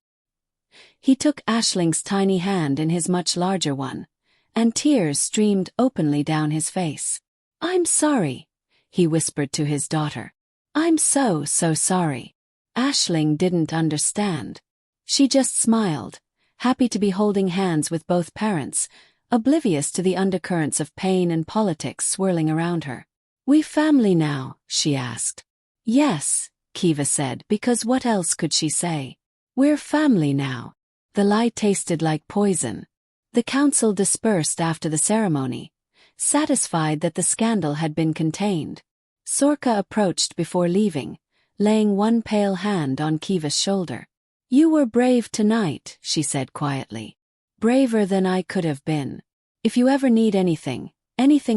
He took Aisling's tiny hand in his much larger one, and tears streamed openly down his face. "I'm sorry," he whispered to his daughter. "I'm so sorry." Aisling didn't understand. She just smiled, happy to be holding hands with both parents, oblivious to the undercurrents of pain and politics swirling around her. "We family now?" she asked. "Yes," Kiva said, because what else could she say? "We're family now." The lie tasted like poison. The council dispersed after the ceremony, satisfied that the scandal had been contained. Sorka approached before leaving, laying one pale hand on Kiva's shoulder. "You were brave tonight," she said quietly. "Braver than I could have been. If you ever need anything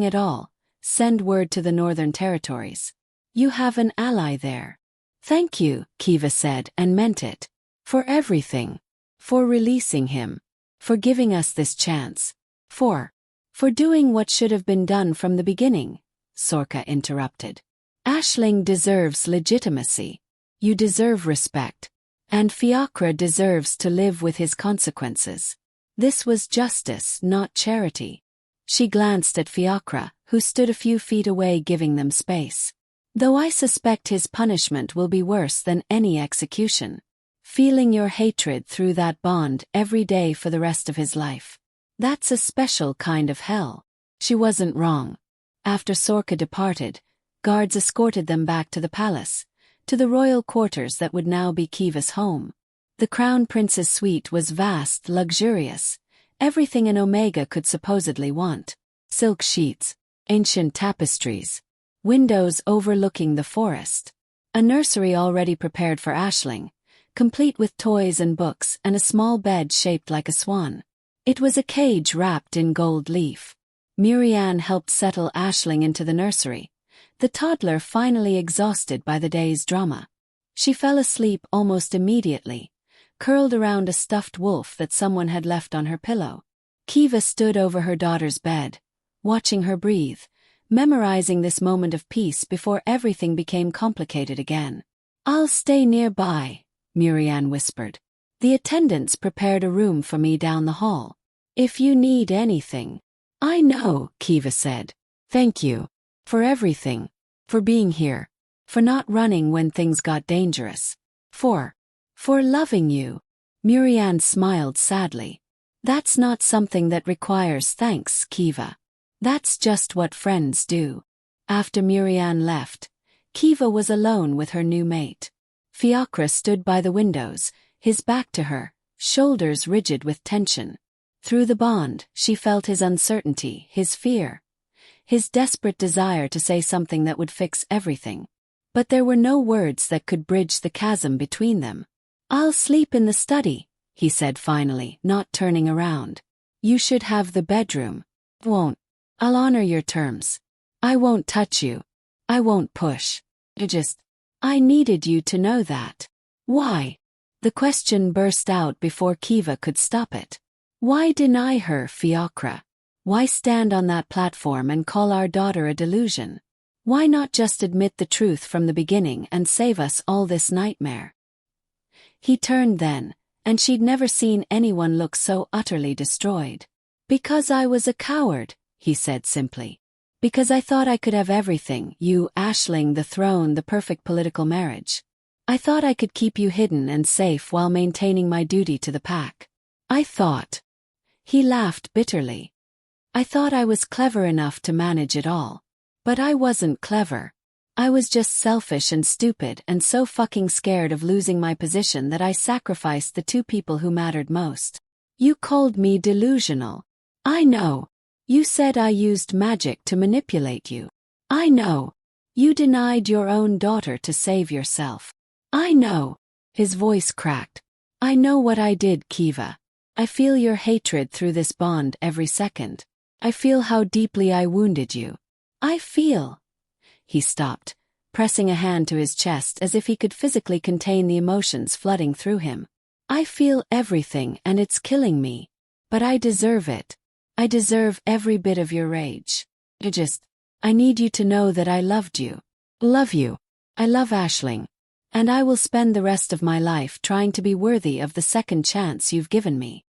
at all, send word to the Northern Territories. You have an ally there." "Thank you," Kiva said, and meant it. "For everything. For releasing him. For giving us this chance. For doing what should have been done from the beginning," Sorka interrupted. "Aisling deserves legitimacy. You deserve respect. And Fiacre deserves to live with his consequences. This was justice, not charity." She glanced at Fiacre, who stood a few feet away giving them space. "Though I suspect his punishment will be worse than any execution. Feeling your hatred through that bond every day for the rest of his life. That's a special kind of hell." She wasn't wrong. After Sorka departed, guards escorted them back to the palace, to the royal quarters that would now be Kiva's home. The Crown Prince's suite was vast, luxurious, everything an Omega could supposedly want. Silk sheets, ancient tapestries, windows overlooking the forest. A nursery already prepared for Aisling, complete with toys and books and a small bed shaped like a swan. It was a cage wrapped in gold leaf. Miriam helped settle Aisling into the nursery, the toddler finally exhausted by the day's drama. She fell asleep almost immediately, curled around a stuffed wolf that someone had left on her pillow. Kiva stood over her daughter's bed, watching her breathe, memorizing this moment of peace before everything became complicated again. "I'll stay nearby," Miriam whispered. "The attendants prepared a room for me down the hall. If you need anything." "I know," Kiva said. "Thank you. For everything. For being here. For not running when things got dangerous. For loving you." Miriam smiled sadly. "That's not something that requires thanks, Kiva. That's just what friends do." After Miriam left, Kiva was alone with her new mate. Fiacre stood by the windows, his back to her, shoulders rigid with tension. Through the bond, she felt his uncertainty, his fear, his desperate desire to say something that would fix everything. But there were no words that could bridge the chasm between them. "I'll sleep in the study," he said finally, not turning around. "You should have the bedroom." "Won't. I'll honor your terms. I won't touch you. I won't push. I needed you to know that." "Why?" The question burst out before Kiva could stop it. "Why deny her, Fiacre? Why stand on that platform and call our daughter a delusion? Why not just admit the truth from the beginning and save us all this nightmare?" He turned then, and she'd never seen anyone look so utterly destroyed. "Because I was a coward," he said simply. "Because I thought I could have everything, you, Aisling, the throne, the perfect political marriage. I thought I could keep you hidden and safe while maintaining my duty to the pack. I thought." He laughed bitterly. "I thought I was clever enough to manage it all. But I wasn't clever. I was just selfish and stupid and so fucking scared of losing my position that I sacrificed the two people who mattered most. You called me delusional. I know. You said I used magic to manipulate you. I know. You denied your own daughter to save yourself. I know." His voice cracked. "I know what I did, Kiva. I feel your hatred through this bond every second. I feel how deeply I wounded you. I feel." He stopped, pressing a hand to his chest as if he could physically contain the emotions flooding through him. "I feel everything and it's killing me. But I deserve it. I deserve every bit of your rage. I need you to know that I loved you. Love you. I love Aisling. And I will spend the rest of my life trying to be worthy of the second chance you've given me."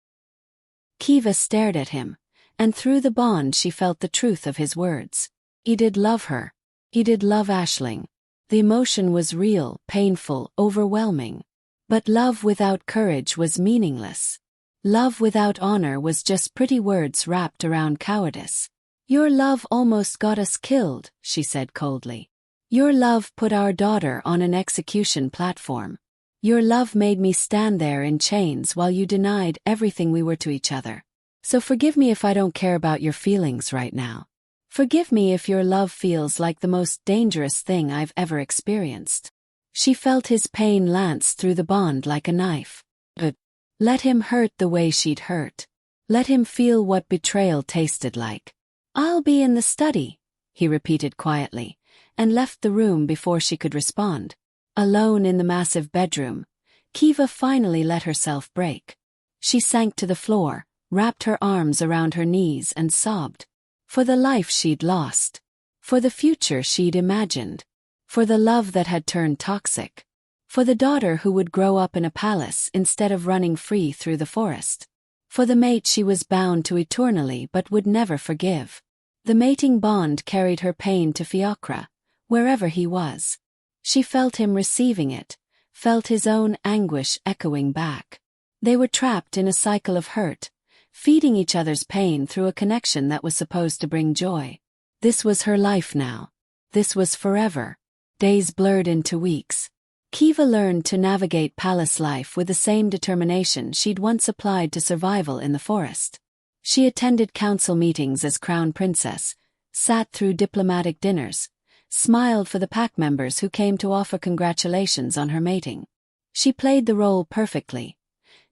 Kiva stared at him, and through the bond she felt the truth of his words. He did love her. He did love Aisling. The emotion was real, painful, overwhelming. But love without courage was meaningless. Love without honor was just pretty words wrapped around cowardice. "Your love almost got us killed," she said coldly. "Your love put our daughter on an execution platform. Your love made me stand there in chains while you denied everything we were to each other. So forgive me if I don't care about your feelings right now. Forgive me if your love feels like the most dangerous thing I've ever experienced." She felt his pain lance through the bond like a knife. But let him hurt the way she'd hurt. Let him feel what betrayal tasted like. "I'll be in the study," he repeated quietly, and left the room before she could respond. Alone in the massive bedroom, Kiva finally let herself break. She sank to the floor, wrapped her arms around her knees and sobbed. For the life she'd lost. For the future she'd imagined. For the love that had turned toxic. For the daughter who would grow up in a palace instead of running free through the forest. For the mate she was bound to eternally but would never forgive. The mating bond carried her pain to Fiachra, wherever he was. She felt him receiving it, felt his own anguish echoing back. They were trapped in a cycle of hurt, feeding each other's pain through a connection that was supposed to bring joy. This was her life now. This was forever. Days blurred into weeks. Kiva learned to navigate palace life with the same determination she'd once applied to survival in the forest. She attended council meetings as crown princess, sat through diplomatic dinners, smiled for the pack members who came to offer congratulations on her mating. She played the role perfectly.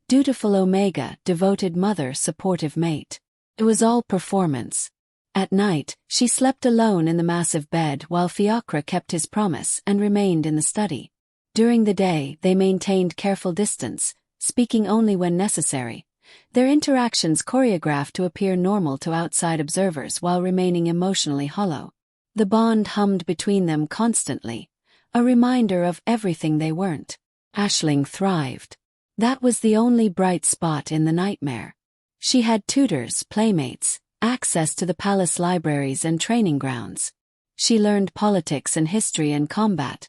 Dutiful Omega, devoted mother, supportive mate. It was all performance. At night, she slept alone in the massive bed while Fiachra kept his promise and remained in the study. During the day, they maintained careful distance, speaking only when necessary, their interactions choreographed to appear normal to outside observers while remaining emotionally hollow. The bond hummed between them constantly, a reminder of everything they weren't. Aisling thrived. That was the only bright spot in the nightmare. She had tutors, playmates, access to the palace libraries and training grounds. She learned politics and history and combat,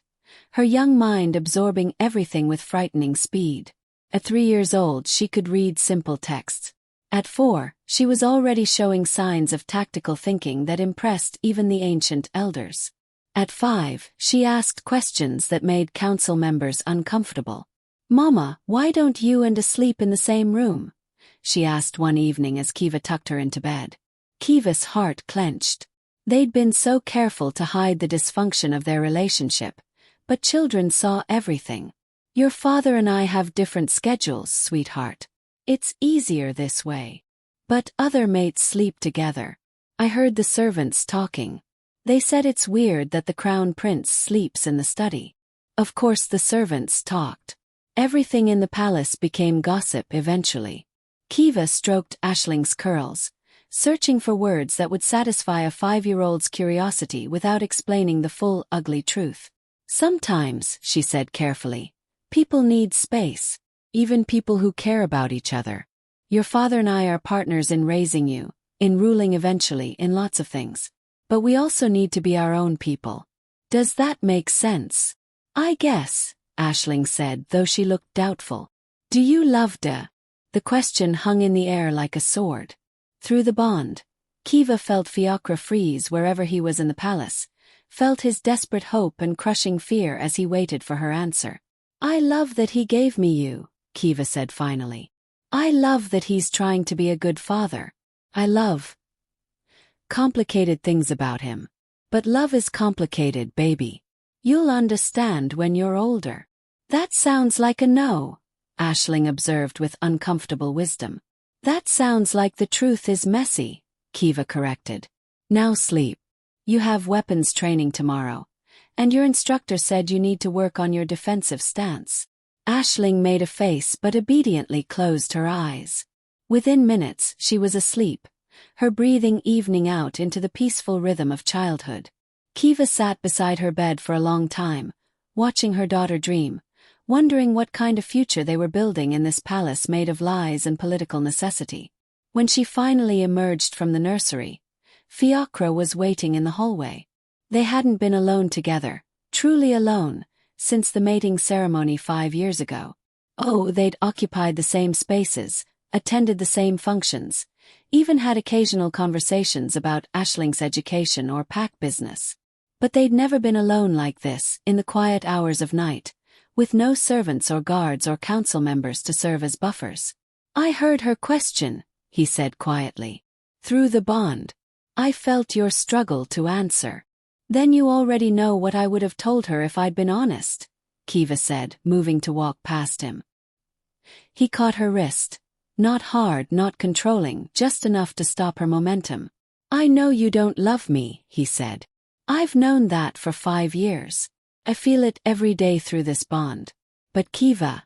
her young mind absorbing everything with frightening speed. At 3 years old she could read simple texts. At 4, she was already showing signs of tactical thinking that impressed even the ancient elders. At 5, she asked questions that made council members uncomfortable. "Mama, why don't you and sleep in the same room?" she asked one evening as Kiva tucked her into bed. Kiva's heart clenched. They'd been so careful to hide the dysfunction of their relationship, but children saw everything. "Your father and I have different schedules, sweetheart. It's easier this way. But other mates sleep together. I heard the servants talking. They said it's weird that the crown prince sleeps in the study." Of course the servants talked. Everything in the palace became gossip eventually. Kiva stroked Aisling's curls, searching for words that would satisfy a 5-year-old's curiosity without explaining the full, ugly truth. "Sometimes," she said carefully, "people need space. Even people who care about each other. Your father and I are partners in raising you, in ruling eventually, in lots of things. But we also need to be our own people. Does that make sense?" "I guess," Aisling said, though she looked doubtful. "Do you love Da?" The question hung in the air like a sword. Through the bond, Kiva felt Fiachra freeze wherever he was in the palace, felt his desperate hope and crushing fear as he waited for her answer. "I love that he gave me you," Kiva said finally. "I love that he's trying to be a good father. I love complicated things about him. But love is complicated, baby. You'll understand when you're older." "That sounds like a no," Aisling observed with uncomfortable wisdom. "That sounds like the truth is messy," Kiva corrected. "Now sleep. You have weapons training tomorrow, and your instructor said you need to work on your defensive stance." Aisling made a face but obediently closed her eyes. Within minutes she was asleep, her breathing evening out into the peaceful rhythm of childhood. Kiva sat beside her bed for a long time, watching her daughter dream, wondering what kind of future they were building in this palace made of lies and political necessity. When she finally emerged from the nursery, Fiacre was waiting in the hallway. They hadn't been alone together, truly alone, since the mating ceremony 5 years ago. Oh, they'd occupied the same spaces, attended the same functions, even had occasional conversations about Aisling's education or pack business. But they'd never been alone like this, in the quiet hours of night, with no servants or guards or council members to serve as buffers. "I heard her question," he said quietly. "Through the bond. I felt your struggle to answer." "Then you already know what I would have told her if I'd been honest," Kiva said, moving to walk past him. He caught her wrist. Not hard, not controlling, just enough to stop her momentum. "I know you don't love me," he said. "I've known that for 5 years. I feel it every day through this bond. But Kiva,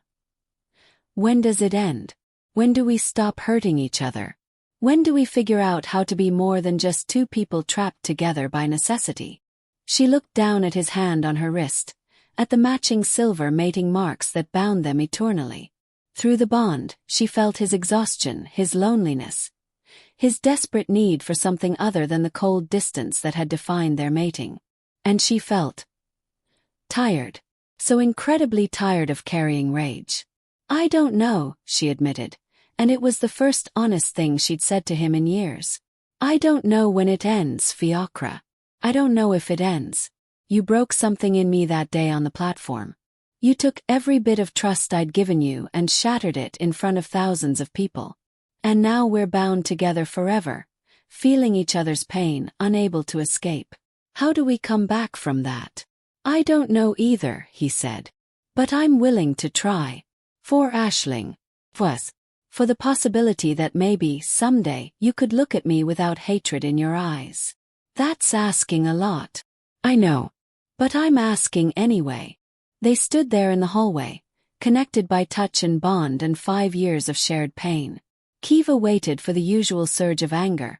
when does it end? When do we stop hurting each other? When do we figure out how to be more than just two people trapped together by necessity?" She looked down at his hand on her wrist, at the matching silver mating marks that bound them eternally. Through the bond, she felt his exhaustion, his loneliness, his desperate need for something other than the cold distance that had defined their mating. And she felt tired. So incredibly tired of carrying rage. "I don't know," she admitted, and it was the first honest thing she'd said to him in years. "I don't know when it ends, Fiacre. I don't know if it ends. You broke something in me that day on the platform. You took every bit of trust I'd given you and shattered it in front of thousands of people. And now we're bound together forever, feeling each other's pain, unable to escape. How do we come back from that?" "I don't know either," he said. "But I'm willing to try. For Aisling. For the possibility that maybe, someday, you could look at me without hatred in your eyes. That's asking a lot. I know. But I'm asking anyway." They stood there in the hallway, connected by touch and bond and 5 years of shared pain. Kiva waited for the usual surge of anger,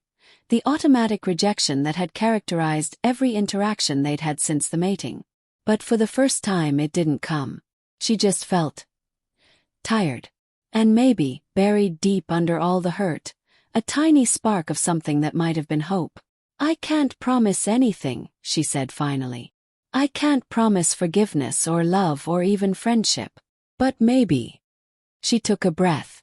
the automatic rejection that had characterized every interaction they'd had since the mating. But for the first time it didn't come. She just felt tired. And maybe, buried deep under all the hurt, a tiny spark of something that might have been hope. "I can't promise anything," she said finally. "I can't promise forgiveness or love or even friendship. But maybe." She took a breath.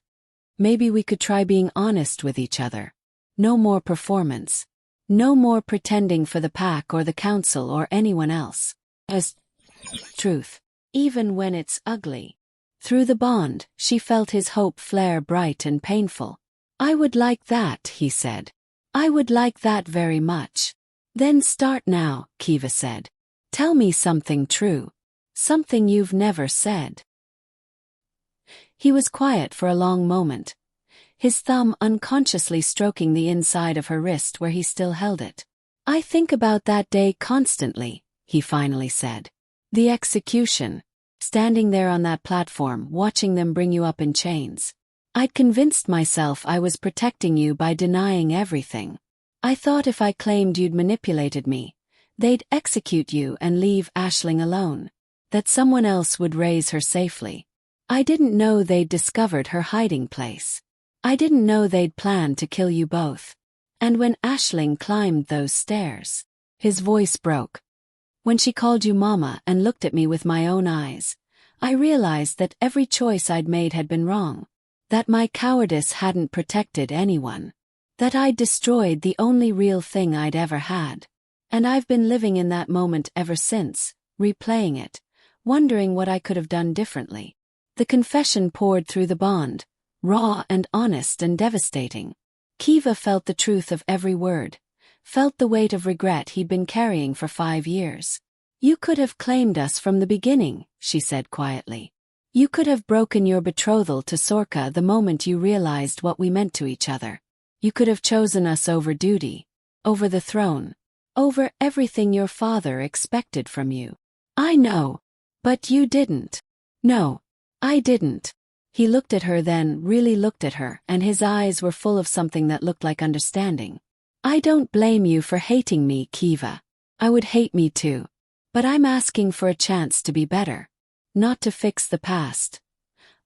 "Maybe we could try being honest with each other. No more performance. No more pretending for the pack or the council or anyone else. As truth. Even when it's ugly." Through the bond, she felt his hope flare bright and painful. "I would like that," he said. "I would like that very much." "Then start now," Kiva said. "Tell me something true. Something you've never said." He was quiet for a long moment, his thumb unconsciously stroking the inside of her wrist where he still held it. "I think about that day constantly," he finally said. "The execution. Standing there on that platform, watching them bring you up in chains. I'd convinced myself I was protecting you by denying everything. I thought if I claimed you'd manipulated me, they'd execute you and leave Aisling alone. That someone else would raise her safely. I didn't know they'd discovered her hiding place. I didn't know they'd planned to kill you both. And when Aisling climbed those stairs," his voice broke. "When she called you Mama and looked at me with my own eyes, I realized that every choice I'd made had been wrong. That my cowardice hadn't protected anyone. That I'd destroyed the only real thing I'd ever had. And I've been living in that moment ever since, replaying it, wondering what I could have done differently." The confession poured through the bond, raw and honest and devastating. Kiva felt the truth of every word, felt the weight of regret he'd been carrying for 5 years. "You could have claimed us from the beginning," she said quietly. "You could have broken your betrothal to Sorka the moment you realized what we meant to each other. You could have chosen us over duty, over the throne, over everything your father expected from you. I know. But you didn't." "No, I didn't." He looked at her then, really looked at her, and his eyes were full of something that looked like understanding. "I don't blame you for hating me, Kiva. I would hate me too. But I'm asking for a chance to be better. Not to fix the past.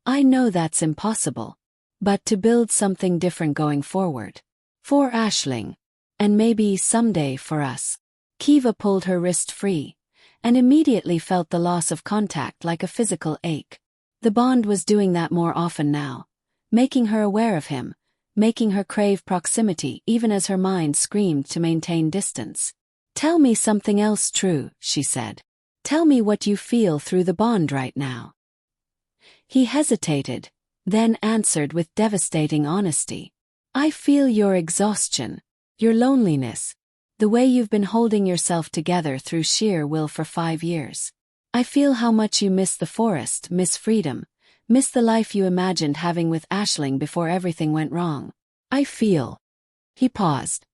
I know that's impossible. but to build something different going forward. For Aisling. And maybe someday for us. Kiva pulled her wrist free, and immediately felt the loss of contact like a physical ache. The bond was doing that more often now, making her aware of him, making her crave proximity even as her mind screamed to maintain distance. "Tell me something else true," she said. "Tell me what you feel through the bond right now." He hesitated, then answered with devastating honesty. "I feel your exhaustion, your loneliness, the way you've been holding yourself together through sheer will for 5 years. I feel how much you miss the forest, miss freedom, miss the life you imagined having with Aisling before everything went wrong. I feel..." He paused.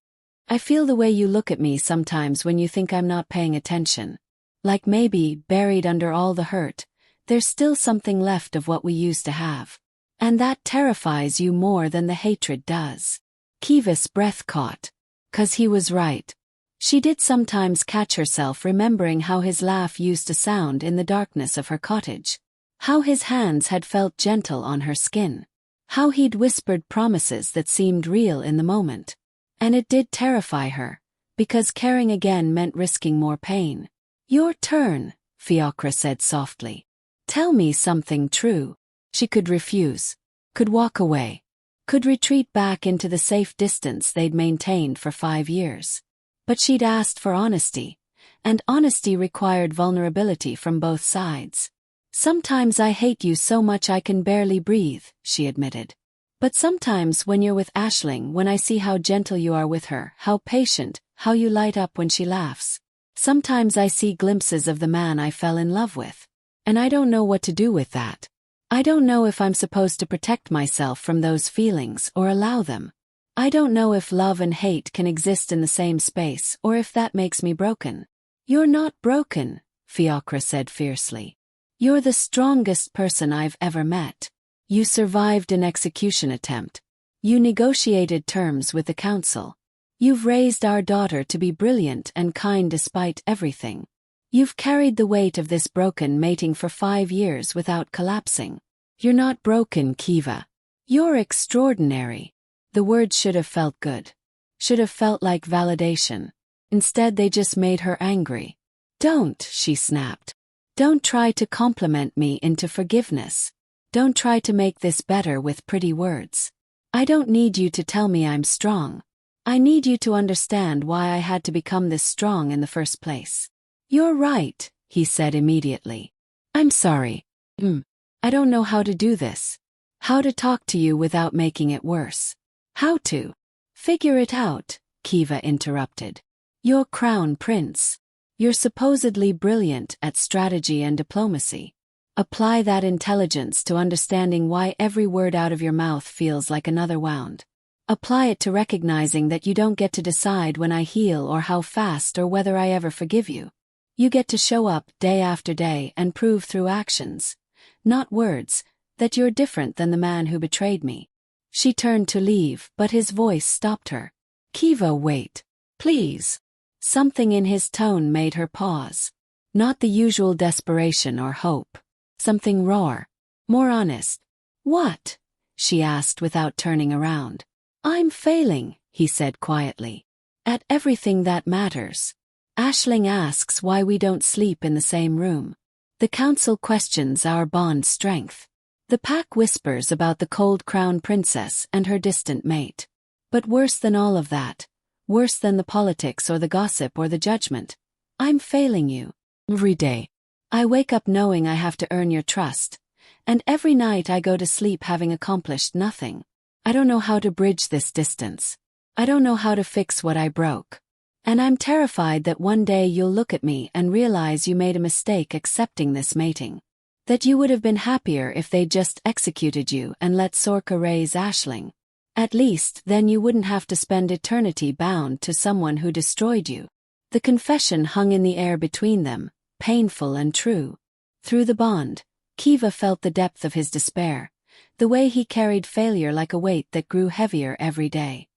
"I feel the way you look at me sometimes when you think I'm not paying attention. Like maybe, buried under all the hurt, there's still something left of what we used to have. And that terrifies you more than the hatred does." Kiva's breath caught. 'Cause he was right. She did sometimes catch herself remembering how his laugh used to sound in the darkness of her cottage. How his hands had felt gentle on her skin. How he'd whispered promises that seemed real in the moment. And it did terrify her, because caring again meant risking more pain. "Your turn," Fiocra said softly. "Tell me something true." She could refuse, could walk away, could retreat back into the safe distance they'd maintained for 5 years. But she'd asked for honesty, and honesty required vulnerability from both sides. "Sometimes I hate you so much I can barely breathe," she admitted. "But sometimes when you're with Aisling, when I see how gentle you are with her, how patient, how you light up when she laughs, sometimes I see glimpses of the man I fell in love with. And I don't know what to do with that. I don't know if I'm supposed to protect myself from those feelings or allow them. I don't know if love and hate can exist in the same space or if that makes me broken." "You're not broken," Fiocra said fiercely. "You're the strongest person I've ever met. You survived an execution attempt. You negotiated terms with the council. You've raised our daughter to be brilliant and kind despite everything. You've carried the weight of this broken mating for 5 years without collapsing. You're not broken, Kiva. You're extraordinary." The words should have felt good. Should have felt like validation. Instead they just made her angry. "Don't," she snapped. "Don't try to compliment me into forgiveness. Don't try to make this better with pretty words. I don't need you to tell me I'm strong. I need you to understand why I had to become this strong in the first place." "You're right," he said immediately. "I'm sorry. I don't know how to do this. How to talk to you without making it worse. How to..." "Figure it out," Kiva interrupted. "You're crown prince. You're supposedly brilliant at strategy and diplomacy. Apply that intelligence to understanding why every word out of your mouth feels like another wound. Apply it to recognizing that you don't get to decide when I heal or how fast or whether I ever forgive you. You get to show up day after day and prove through actions, not words, that you're different than the man who betrayed me." She turned to leave, but his voice stopped her. "Kiva, wait. Please." Something in his tone made her pause. Not the usual desperation or hope. Something raw, more honest. "What?" she asked without turning around. "I'm failing," he said quietly. "At everything that matters. Aisling asks why we don't sleep in the same room. The council questions our bond strength. The pack whispers about the cold crown princess and her distant mate. But worse than all of that, worse than the politics or the gossip or the judgment, I'm failing you. Every day. I wake up knowing I have to earn your trust, and every night I go to sleep having accomplished nothing. I don't know how to bridge this distance. I don't know how to fix what I broke. And I'm terrified that one day you'll look at me and realize you made a mistake accepting this mating. That you would have been happier if they'd just executed you and let Sorka raise Aisling. At least then you wouldn't have to spend eternity bound to someone who destroyed you." The confession hung in the air between them, painful and true. Through the bond, Kiva felt the depth of his despair, the way he carried failure like a weight that grew heavier every day.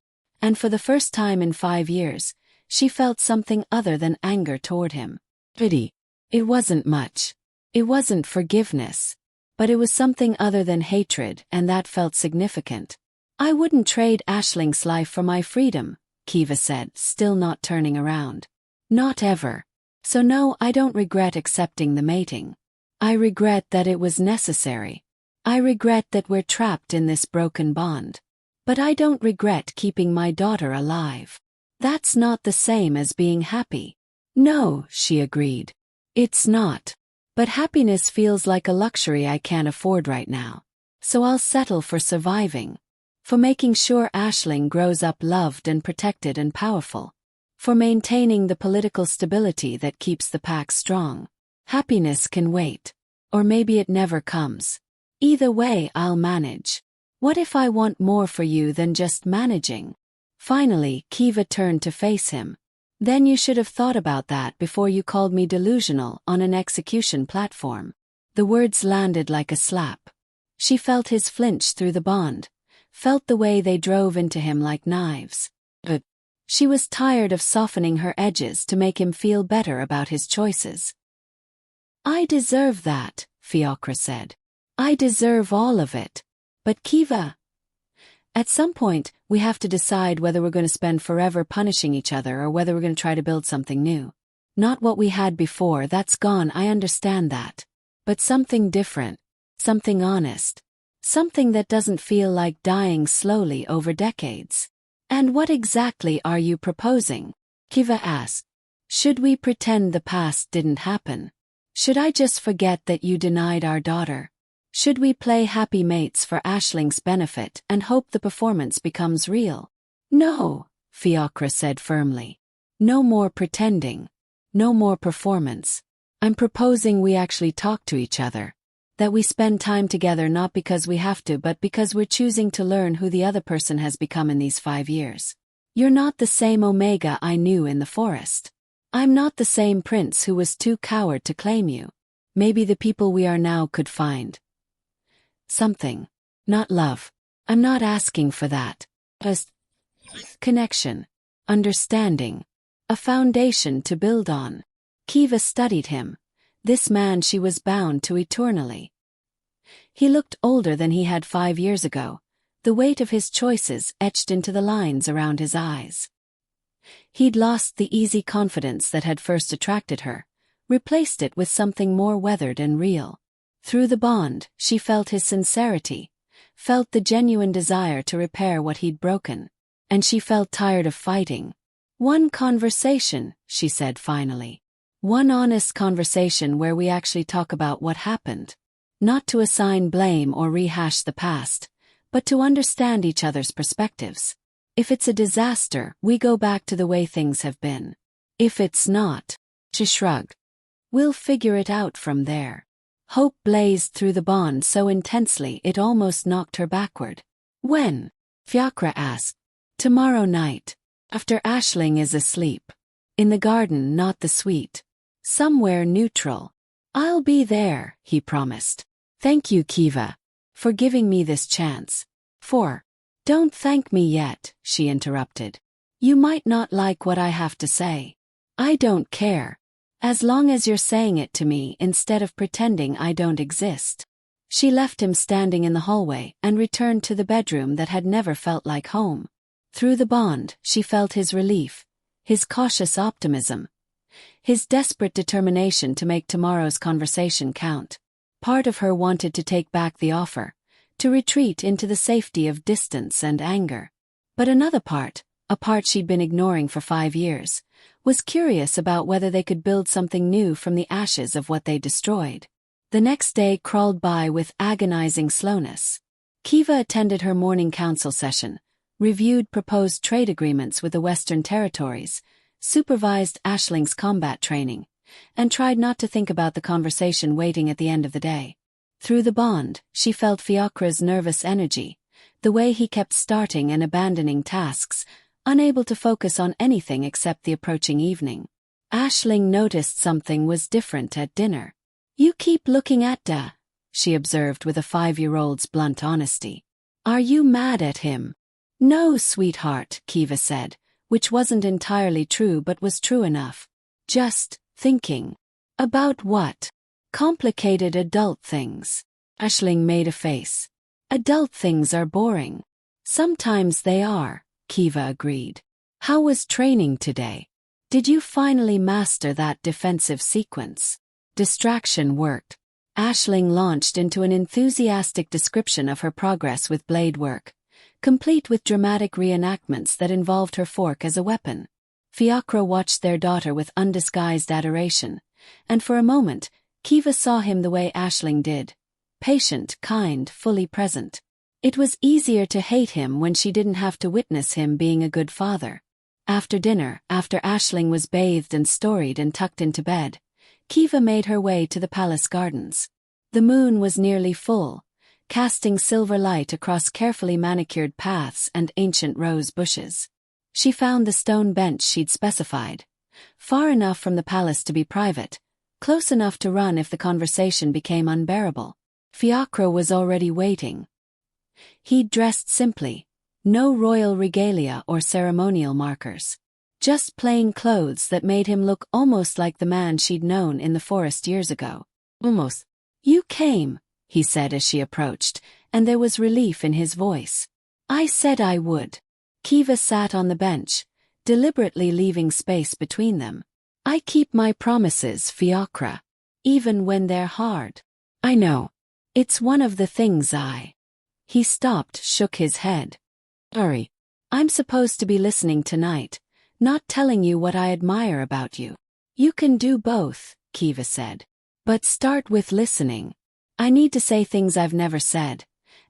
And for the first time in 5 years, she felt something other than anger toward him. Pity. It wasn't much. It wasn't forgiveness. But it was something other than hatred, and that felt significant. I wouldn't trade Aisling's life for my freedom, Kiva said, still not turning around. Not ever. So no, I don't regret accepting the mating. I regret that it was necessary. I regret that we're trapped in this broken bond. But I don't regret keeping my daughter alive. That's not the same as being happy. No, she agreed. It's not. But happiness feels like a luxury I can't afford right now. So I'll settle for surviving. For making sure Aisling grows up loved and protected and powerful. For maintaining the political stability that keeps the pack strong. Happiness can wait. Or maybe it never comes. Either way, I'll manage. What if I want more for you than just managing? Finally, Kiva turned to face him. Then you should have thought about that before you called me delusional on an execution platform. The words landed like a slap. She felt his flinch through the bond, felt the way they drove into him like knives. But she was tired of softening her edges to make him feel better about his choices. I deserve that, Fiocra said. I deserve all of it. But Kiva, at some point, we have to decide whether we're going to spend forever punishing each other or whether we're going to try to build something new. Not what we had before, that's gone, I understand that. But something different. Something honest. Something that doesn't feel like dying slowly over decades. And what exactly are you proposing? Kiva asked. Should we pretend the past didn't happen? Should I just forget that you denied our daughter? Should we play happy mates for Aisling's benefit and hope the performance becomes real? No, Fiocra said firmly. No more pretending. No more performance. I'm proposing we actually talk to each other. That we spend time together not because we have to but because we're choosing to learn who the other person has become in these 5 years. You're not the same Omega I knew in the forest. I'm not the same prince who was too coward to claim you. Maybe the people we are now could find something. Not love. I'm not asking for that. A connection. Understanding. A foundation to build on. Kiva studied him. This man she was bound to eternally. He looked older than he had 5 years ago, the weight of his choices etched into the lines around his eyes. He'd lost the easy confidence that had first attracted her, replaced it with something more weathered and real. Through the bond, she felt his sincerity, felt the genuine desire to repair what he'd broken, and she felt tired of fighting. One conversation, she said finally. One honest conversation where we actually talk about what happened. Not to assign blame or rehash the past, but to understand each other's perspectives. If it's a disaster, we go back to the way things have been. If it's not, she shrugged. We'll figure it out from there. Hope blazed through the bond so intensely it almost knocked her backward. When? Fiocra asked. Tomorrow night. After Aisling is asleep. In the garden, not the suite. Somewhere neutral. I'll be there, he promised. Thank you, Kiva, for giving me this chance. Don't thank me yet, she interrupted. You might not like what I have to say. I don't care. As long as you're saying it to me instead of pretending I don't exist. She left him standing in the hallway and returned to the bedroom that had never felt like home. Through the bond, she felt his relief, his cautious optimism, his desperate determination to make tomorrow's conversation count. Part of her wanted to take back the offer, to retreat into the safety of distance and anger. But another part, a part she'd been ignoring for 5 years, was curious about whether they could build something new from the ashes of what they destroyed. The next day crawled by with agonizing slowness. Kiva attended her morning council session, reviewed proposed trade agreements with the Western Territories, supervised Aisling's combat training, and tried not to think about the conversation waiting at the end of the day. Through the bond, she felt Fiocra's nervous energy, the way he kept starting and abandoning tasks, unable to focus on anything except the approaching evening. Aisling noticed something was different at dinner. You keep looking at Da, she observed with a 5-year-old's blunt honesty. Are you mad at him? No, sweetheart, Kiva said, which wasn't entirely true but was true enough. Just thinking. About what? Complicated adult things. Aisling made a face. Adult things are boring. Sometimes they are, Kiva agreed. How was training today? Did you finally master that defensive sequence? Distraction worked. Aisling launched into an enthusiastic description of her progress with blade work, complete with dramatic reenactments that involved her fork as a weapon. Fiacre watched their daughter with undisguised adoration, and for a moment, Kiva saw him the way Aisling did. Patient, kind, fully present. It was easier to hate him when she didn't have to witness him being a good father. After dinner, after Aisling was bathed and storied and tucked into bed, Kiva made her way to the palace gardens. The moon was nearly full, casting silver light across carefully manicured paths and ancient rose bushes. She found the stone bench she'd specified, far enough from the palace to be private, close enough to run if the conversation became unbearable. Fiacre was already waiting. He'd dressed simply, no royal regalia or ceremonial markers. Just plain clothes that made him look almost like the man she'd known in the forest years ago. Almost. You came, he said as she approached, and there was relief in his voice. I said I would. Kiva sat on the bench, deliberately leaving space between them. I keep my promises, Fiacre. Even when they're hard. I know. It's one of the things He stopped, shook his head. Sorry. I'm supposed to be listening tonight, not telling you what I admire about you. You can do both, Kiva said. But start with listening. I need to say things I've never said,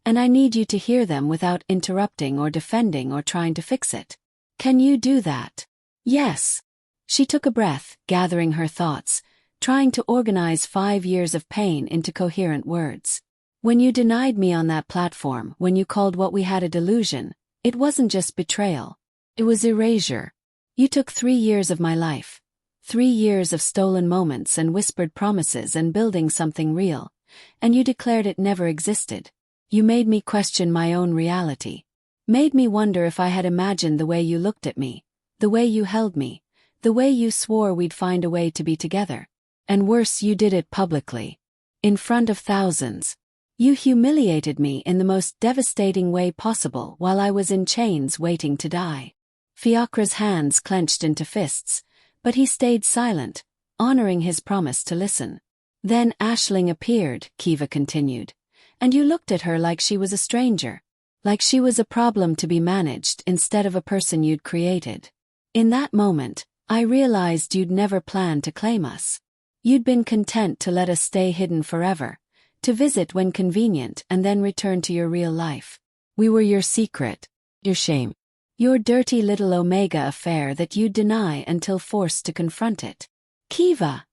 and I need you to hear them without interrupting or defending or trying to fix it. Can you do that? Yes. She took a breath, gathering her thoughts, trying to organize 5 years of pain into coherent words. When you denied me on that platform, when you called what we had a delusion, it wasn't just betrayal. It was erasure. You took 3 years of my life. 3 years of stolen moments and whispered promises and building something real, and you declared it never existed. You made me question my own reality. Made me wonder if I had imagined the way you looked at me, the way you held me, the way you swore we'd find a way to be together. And worse, you did it publicly. In front of thousands. You humiliated me in the most devastating way possible while I was in chains waiting to die. Fiacre's hands clenched into fists, but he stayed silent, honoring his promise to listen. Then Aisling appeared, Kiva continued, and you looked at her like she was a stranger, like she was a problem to be managed instead of a person you'd created. In that moment, I realized you'd never planned to claim us. You'd been content to let us stay hidden forever, to visit when convenient and then return to your real life. We were your secret, your shame, your dirty little Omega affair that you'd deny until forced to confront it. Kiva,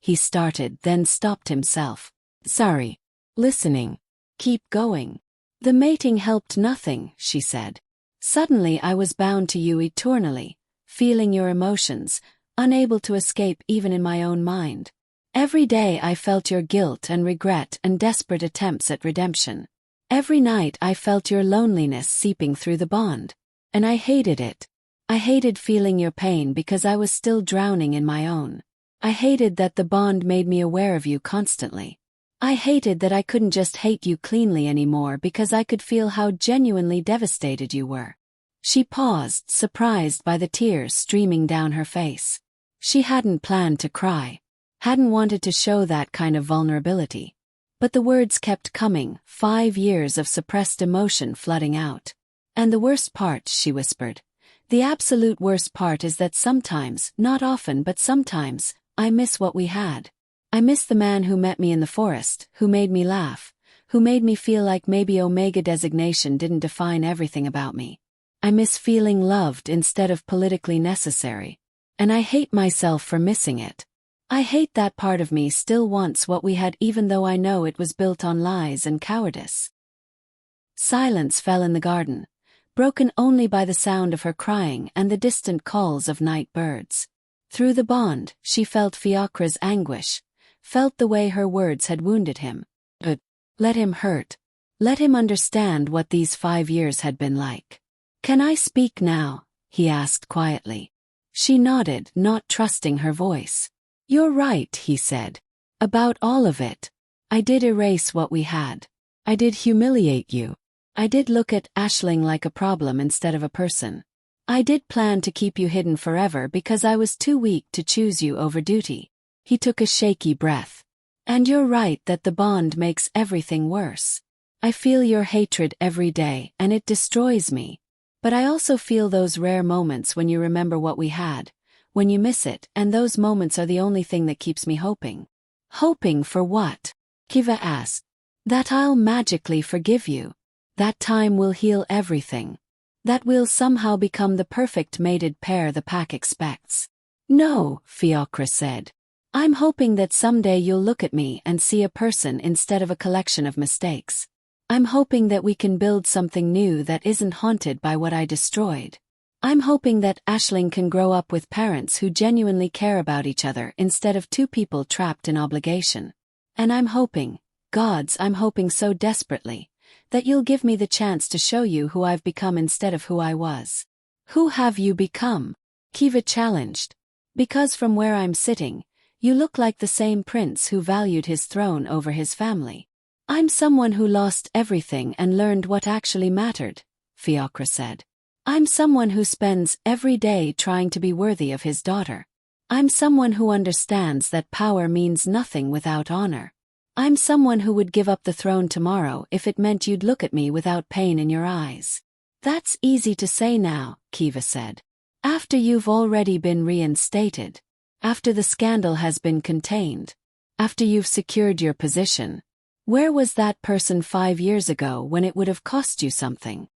he started, then stopped himself. Sorry. Listening. Keep going. The mating helped nothing, she said. Suddenly I was bound to you eternally, feeling your emotions, unable to escape even in my own mind. Every day I felt your guilt and regret and desperate attempts at redemption. Every night I felt your loneliness seeping through the bond. And I hated it. I hated feeling your pain because I was still drowning in my own. I hated that the bond made me aware of you constantly. I hated that I couldn't just hate you cleanly anymore because I could feel how genuinely devastated you were. She paused, surprised by the tears streaming down her face. She hadn't planned to cry, hadn't wanted to show that kind of vulnerability. But the words kept coming, 5 years of suppressed emotion flooding out. And the worst part, she whispered, the absolute worst part is that sometimes, not often but sometimes, I miss what we had. I miss the man who met me in the forest, who made me laugh, who made me feel like maybe Omega designation didn't define everything about me. I miss feeling loved instead of politically necessary. And I hate myself for missing it. I hate that part of me still wants what we had even though I know it was built on lies and cowardice. Silence fell in the garden, broken only by the sound of her crying and the distant calls of night birds. Through the bond, she felt Fiacre's anguish, felt the way her words had wounded him. But let him hurt. Let him understand what these 5 years had been like. Can I speak now? He asked quietly. She nodded, not trusting her voice. You're right, he said. About all of it. I did erase what we had. I did humiliate you. I did look at Aisling like a problem instead of a person. I did plan to keep you hidden forever because I was too weak to choose you over duty. He took a shaky breath. And you're right that the bond makes everything worse. I feel your hatred every day and it destroys me. But I also feel those rare moments when you remember what we had, when you miss it, and those moments are the only thing that keeps me hoping. Hoping for what? Kiva asked. That I'll magically forgive you. That time will heal everything. That we'll somehow become the perfect mated pair the pack expects. No, Fiacre said. I'm hoping that someday you'll look at me and see a person instead of a collection of mistakes. I'm hoping that we can build something new that isn't haunted by what I destroyed. I'm hoping that Aisling can grow up with parents who genuinely care about each other instead of two people trapped in obligation. And I'm hoping, gods, I'm hoping so desperately, that you'll give me the chance to show you who I've become instead of who I was. Who have you become? Kiva challenged. Because from where I'm sitting, you look like the same prince who valued his throne over his family. I'm someone who lost everything and learned what actually mattered, Fiacre said. I'm someone who spends every day trying to be worthy of his daughter. I'm someone who understands that power means nothing without honor. I'm someone who would give up the throne tomorrow if it meant you'd look at me without pain in your eyes. That's easy to say now, Kiva said. After you've already been reinstated. After the scandal has been contained. After you've secured your position. Where was that person 5 years ago when it would have cost you something?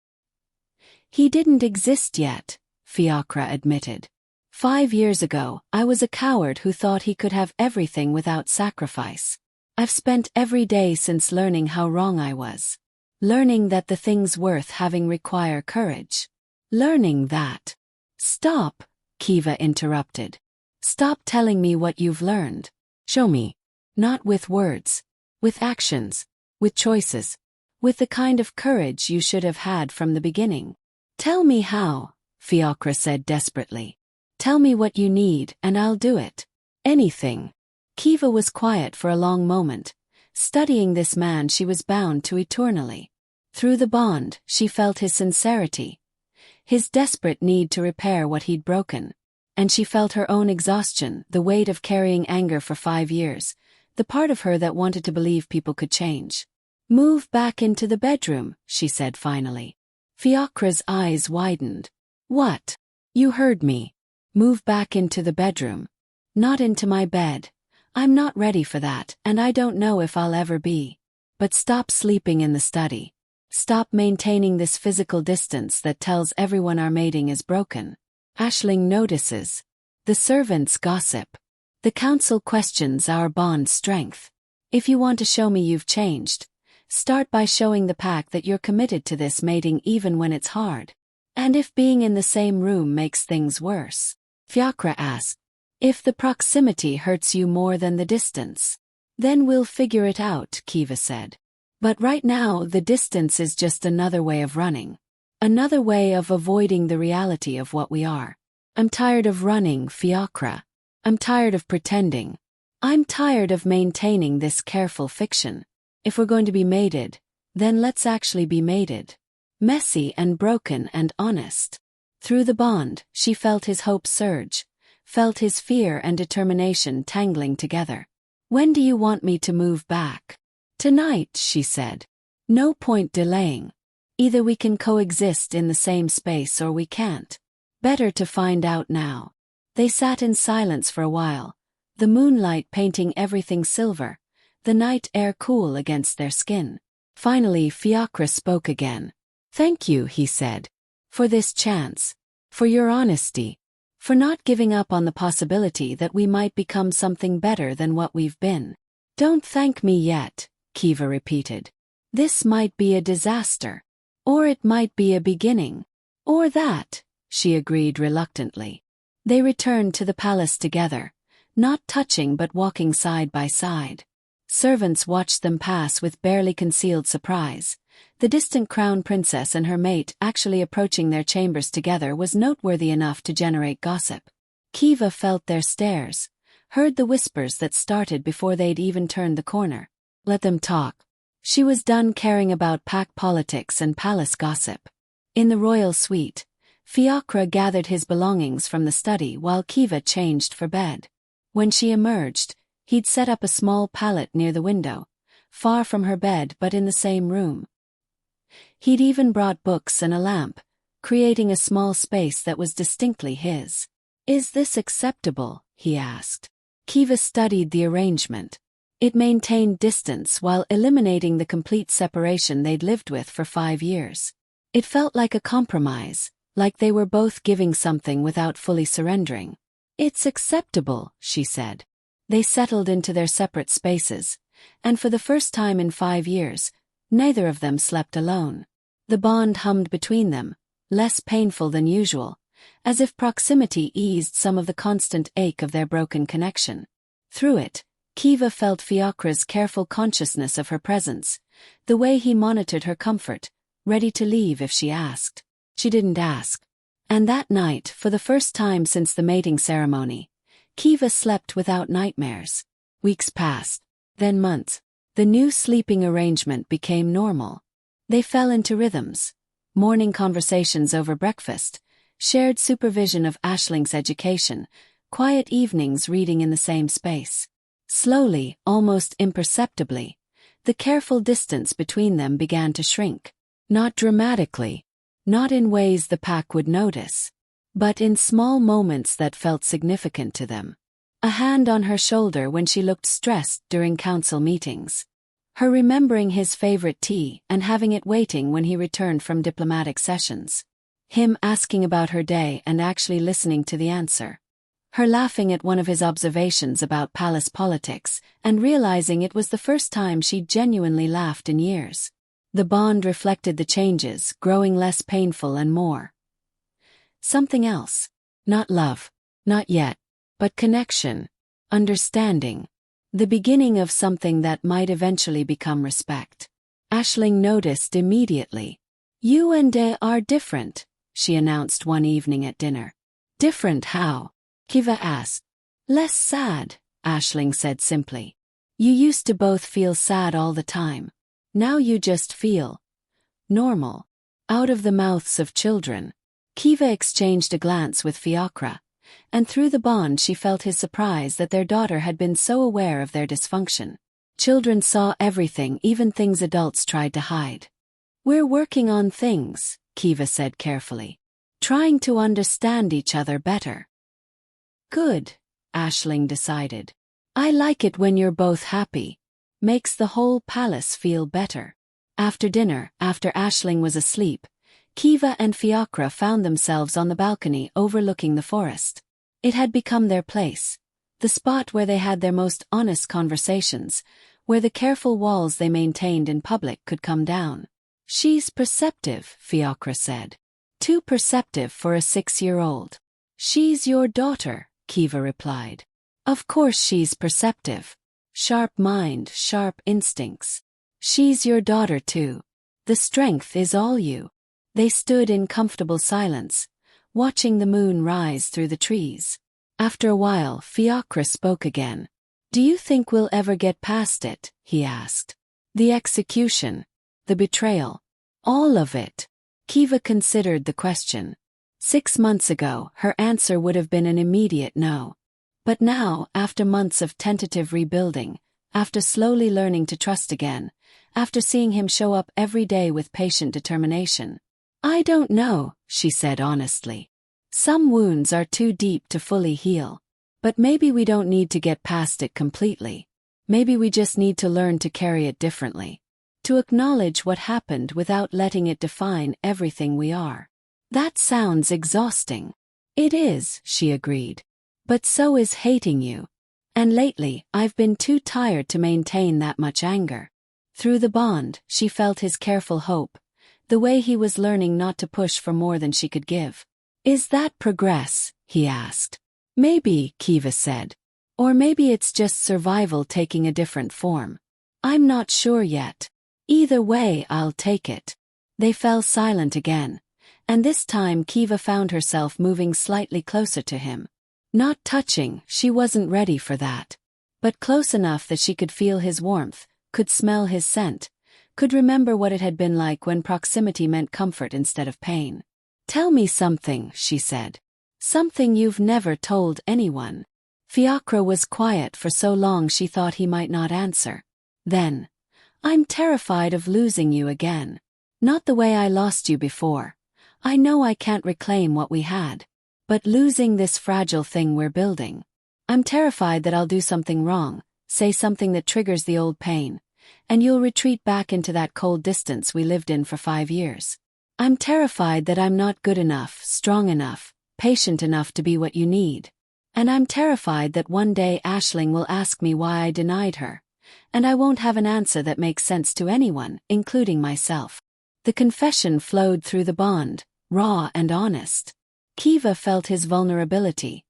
He didn't exist yet, Fiacre admitted. 5 years ago, I was a coward who thought he could have everything without sacrifice. I've spent every day since learning how wrong I was. Learning that the things worth having require courage. Learning that. Stop, Kiva interrupted. Stop telling me what you've learned. Show me. Not with words. With actions. With choices. With the kind of courage you should have had from the beginning. Tell me how, Fiacre said desperately. Tell me what you need and I'll do it. Anything. Kiva was quiet for a long moment, studying this man she was bound to eternally. Through the bond, she felt his sincerity. His desperate need to repair what he'd broken. And she felt her own exhaustion, the weight of carrying anger for 5 years, the part of her that wanted to believe people could change. Move back into the bedroom, she said finally. Fiacre's eyes widened. What? You heard me. Move back into the bedroom. Not into my bed. I'm not ready for that, and I don't know if I'll ever be. But stop sleeping in the study. Stop maintaining this physical distance that tells everyone our mating is broken. Aisling notices. The servants gossip. The council questions our bond strength. If you want to show me you've changed, start by showing the pack that you're committed to this mating even when it's hard. And if being in the same room makes things worse? Fiacre asked. If the proximity hurts you more than the distance, then we'll figure it out, Kiva said. But right now the distance is just another way of running. Another way of avoiding the reality of what we are. I'm tired of running, Fiacre. I'm tired of pretending. I'm tired of maintaining this careful fiction. If we're going to be mated, then let's actually be mated. Messy and broken and honest. Through the bond, she felt his hope surge. Felt his fear and determination tangling together. When do you want me to move back? Tonight, she said. No point delaying. Either we can coexist in the same space or we can't. Better to find out now. They sat in silence for a while, the moonlight painting everything silver, the night air cool against their skin. Finally, Fiacre spoke again. Thank you, he said. For this chance. For your honesty. For not giving up on the possibility that we might become something better than what we've been. Don't thank me yet, Kiva repeated. This might be a disaster. Or it might be a beginning. Or that, she agreed reluctantly. They returned to the palace together, not touching but walking side by side. Servants watched them pass with barely concealed surprise. The distant crown princess and her mate actually approaching their chambers together was noteworthy enough to generate gossip. Kiva felt their stares, heard the whispers that started before they'd even turned the corner. Let them talk. She was done caring about pack politics and palace gossip. In the royal suite, Fiacre gathered his belongings from the study while Kiva changed for bed. When she emerged, he'd set up a small pallet near the window, far from her bed but in the same room. He'd even brought books and a lamp, creating a small space that was distinctly his. "Is this acceptable?" he asked. Kiva studied the arrangement. It maintained distance while eliminating the complete separation they'd lived with for 5 years. It felt like a compromise, like they were both giving something without fully surrendering. "It's acceptable," she said. They settled into their separate spaces, and for the first time in 5 years, neither of them slept alone. The bond hummed between them, less painful than usual, as if proximity eased some of the constant ache of their broken connection. Through it, Kiva felt Fiacre's careful consciousness of her presence, the way he monitored her comfort, ready to leave if she asked. She didn't ask. And that night, for the first time since the mating ceremony, Kiva slept without nightmares. Weeks passed, then months. The new sleeping arrangement became normal. They fell into rhythms: morning conversations over breakfast, shared supervision of Aisling's education, quiet evenings reading in the same space. Slowly, almost imperceptibly, the careful distance between them began to shrink. Not dramatically, not in ways the pack would notice, but in small moments that felt significant to them. A hand on her shoulder when she looked stressed during council meetings. Her remembering his favorite tea and having it waiting when he returned from diplomatic sessions. Him asking about her day and actually listening to the answer. Her laughing at one of his observations about palace politics and realizing it was the first time she'd genuinely laughed in years. The bond reflected the changes, growing less painful and more something else. Not love. Not yet. But connection. Understanding. The beginning of something that might eventually become respect. Aisling noticed immediately. "You and they are different," she announced one evening at dinner. "Different how?" Kiva asked. "Less sad," Aisling said simply. "You used to both feel sad all the time. Now you just feel normal." Out of the mouths of children. Kiva exchanged a glance with Fiacre, and through the bond she felt his surprise that their daughter had been so aware of their dysfunction. Children saw everything, even things adults tried to hide. "We're working on things," Kiva said carefully. "Trying to understand each other better." "Good," Aisling decided. "I like it when you're both happy. Makes the whole palace feel better." After dinner, after Aisling was asleep, Kiva and Fiacre found themselves on the balcony overlooking the forest. It had become their place, the spot where they had their most honest conversations, where the careful walls they maintained in public could come down. "She's perceptive," Fiacre said. "Too perceptive for a 6-year-old. "She's your daughter," Kiva replied. "Of course she's perceptive. Sharp mind, sharp instincts. She's your daughter too. The strength is all you." They stood in comfortable silence, watching the moon rise through the trees. After a while, Fiacre spoke again. "Do you think we'll ever get past it?" he asked. "The execution, the betrayal, all of it?" Kiva considered the question. 6 months ago, her answer would have been an immediate no. But now, after months of tentative rebuilding, after slowly learning to trust again, after seeing him show up every day with patient determination, "I don't know," she said honestly. "Some wounds are too deep to fully heal. But maybe we don't need to get past it completely. Maybe we just need to learn to carry it differently. To acknowledge what happened without letting it define everything we are." "That sounds exhausting." "It is," she agreed. "But so is hating you. And lately, I've been too tired to maintain that much anger." Through the bond, she felt his careful hope, the way he was learning not to push for more than she could give. "Is that progress?" he asked. "Maybe," Kiva said. "Or maybe it's just survival taking a different form. I'm not sure yet. Either way, I'll take it." They fell silent again, and this time Kiva found herself moving slightly closer to him. Not touching, she wasn't ready for that. But close enough that she could feel his warmth, could smell his scent, could remember what it had been like when proximity meant comfort instead of pain. "Tell me something," she said. "Something you've never told anyone." Fiacre was quiet for so long she thought he might not answer. Then, "I'm terrified of losing you again. Not the way I lost you before. I know I can't reclaim what we had. But losing this fragile thing we're building. I'm terrified that I'll do something wrong, say something that triggers the old pain, and you'll retreat back into that cold distance we lived in for 5 years. I'm terrified that I'm not good enough, strong enough, patient enough to be what you need. And I'm terrified that one day Aisling will ask me why I denied her, and I won't have an answer that makes sense to anyone, including myself." The confession flowed through the bond, raw and honest. Kiva felt his vulnerability,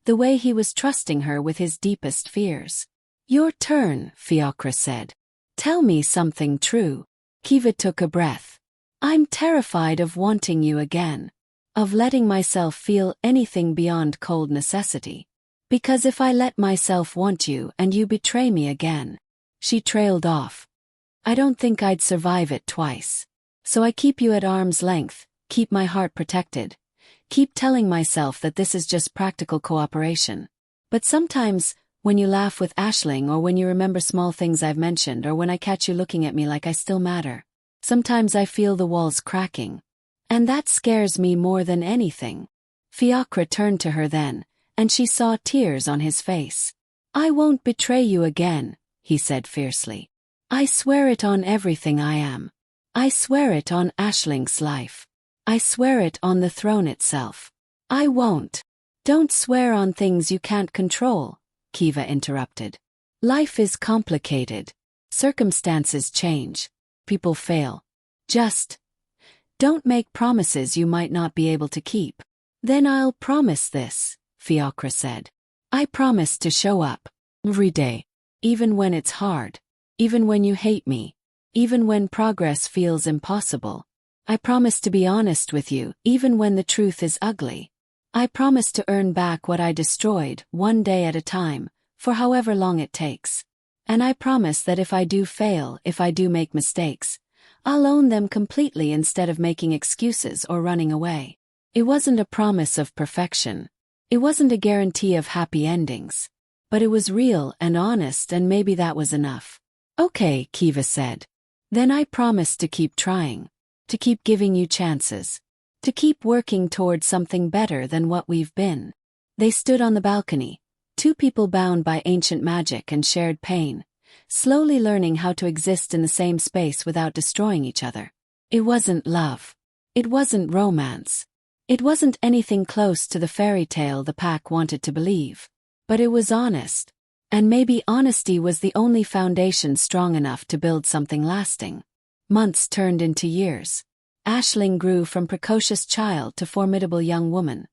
the way he was trusting her with his deepest fears. "Your turn," Fiacre said. "Tell me something true." Kiva took a breath. "I'm terrified of wanting you again. Of letting myself feel anything beyond cold necessity. Because if I let myself want you and you betray me again." She trailed off. "I don't think I'd survive it twice. So I keep you at arm's length, keep my heart protected. Keep telling myself that this is just practical cooperation. But sometimes, when you laugh with Aisling or when you remember small things I've mentioned or when I catch you looking at me like I still matter, sometimes I feel the walls cracking. And that scares me more than anything." Fiacre turned to her then, and she saw tears on his face. "I won't betray you again," he said fiercely. "I swear it on everything I am. I swear it on Aisling's life. I swear it on the throne itself. I won't." "Don't swear on things you can't control," Kiva interrupted. "Life is complicated. Circumstances change. People fail. Just don't make promises you might not be able to keep." "Then I'll promise this," Fiacre said. "I promise to show up. Every day. Even when it's hard. Even when you hate me. Even when progress feels impossible. I promise to be honest with you, even when the truth is ugly. I promise to earn back what I destroyed, one day at a time, for however long it takes. And I promise that if I do fail, if I do make mistakes, I'll own them completely instead of making excuses or running away." It wasn't a promise of perfection. It wasn't a guarantee of happy endings. But it was real and honest, and maybe that was enough. "Okay," Kiva said. "Then I promise to keep trying. To keep giving you chances. To keep working toward something better than what we've been." They stood on the balcony, two people bound by ancient magic and shared pain, slowly learning how to exist in the same space without destroying each other. It wasn't love. It wasn't romance. It wasn't anything close to the fairy tale the pack wanted to believe. But it was honest. And maybe honesty was the only foundation strong enough to build something lasting. Months turned into years. Aisling grew from precocious child to formidable young woman,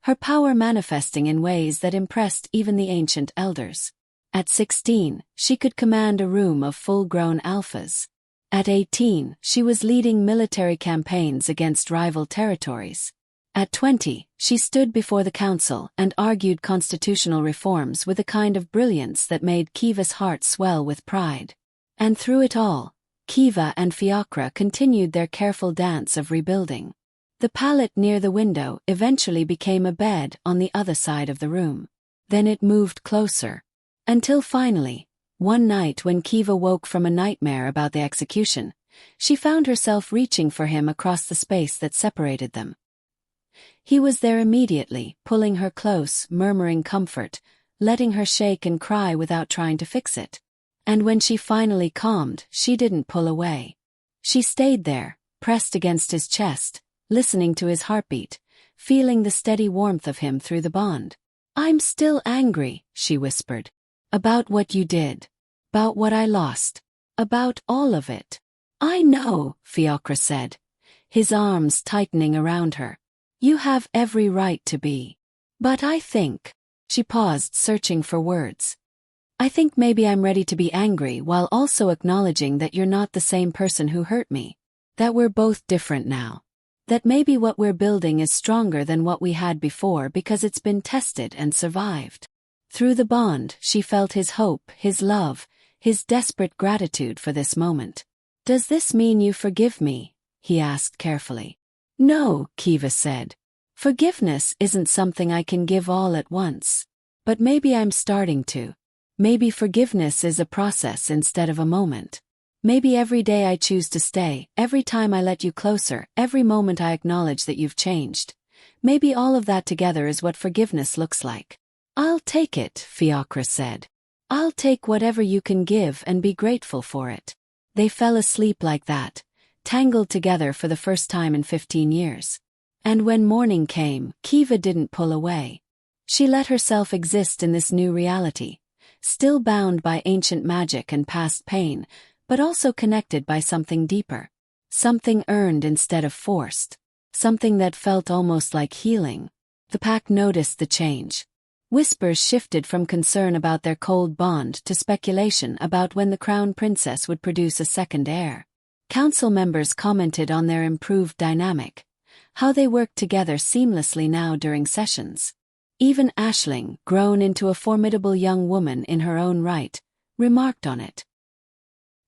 her power manifesting in ways that impressed even the ancient elders. At 16, she could command a room of full-grown alphas. At 18, she was leading military campaigns against rival territories. At 20, she stood before the council and argued constitutional reforms with a kind of brilliance that made Kiva's heart swell with pride. And through it all, Kiva and Fiacre continued their careful dance of rebuilding. The pallet near the window eventually became a bed on the other side of the room. Then it moved closer. Until finally, one night when Kiva woke from a nightmare about the execution, she found herself reaching for him across the space that separated them. He was there immediately, pulling her close, murmuring comfort, letting her shake and cry without trying to fix it. And when she finally calmed, she didn't pull away. She stayed there, pressed against his chest, listening to his heartbeat, feeling the steady warmth of him through the bond. "I'm still angry," she whispered. "About what you did. About what I lost. About all of it." "I know," Fiacre said, his arms tightening around her. "You have every right to be. But I think—" She paused, searching for words. "I think maybe I'm ready to be angry while also acknowledging that you're not the same person who hurt me. That we're both different now. That maybe what we're building is stronger than what we had before because it's been tested and survived." Through the bond, she felt his hope, his love, his desperate gratitude for this moment. "Does this mean you forgive me?" he asked carefully. "No," Kiva said. "Forgiveness isn't something I can give all at once. But maybe I'm starting to. Maybe forgiveness is a process instead of a moment. Maybe every day I choose to stay, every time I let you closer, every moment I acknowledge that you've changed. Maybe all of that together is what forgiveness looks like." "I'll take it," Fiacra said. "I'll take whatever you can give and be grateful for it." They fell asleep like that, tangled together for the first time in 15 years. And when morning came, Kiva didn't pull away. She let herself exist in this new reality, still bound by ancient magic and past pain, but also connected by something deeper. Something earned instead of forced. Something that felt almost like healing. The pack noticed the change. Whispers shifted from concern about their cold bond to speculation about when the crown princess would produce a second heir. Council members commented on their improved dynamic, how they worked together seamlessly now during sessions. Even Aisling, grown into a formidable young woman in her own right, remarked on it.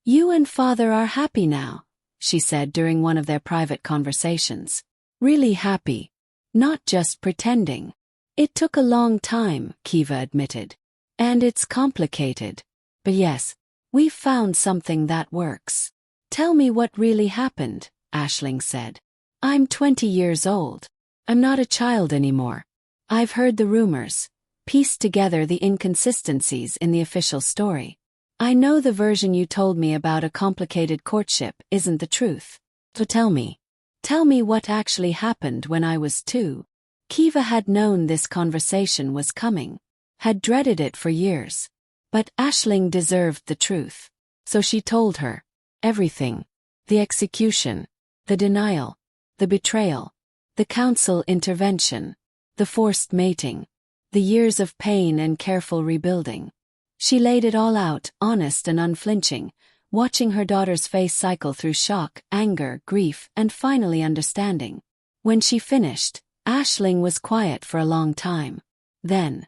"You and father are happy now," she said during one of their private conversations. "Really happy. Not just pretending." "It took a long time," Kiva admitted. "And it's complicated. But yes, we've found something that works." "Tell me what really happened," Aisling said. "I'm 20 years old. I'm not a child anymore. I've heard the rumors, pieced together the inconsistencies in the official story. I know the version you told me about a complicated courtship isn't the truth. So tell me what actually happened when I was 2. Kiva had known this conversation was coming, had dreaded it for years. But Aisling deserved the truth. So she told her. Everything. The execution. The denial. The betrayal. The council intervention. The forced mating. The years of pain and careful rebuilding. She laid it all out, honest and unflinching, watching her daughter's face cycle through shock, anger, grief, and finally understanding. When she finished, Aisling was quiet for a long time. Then,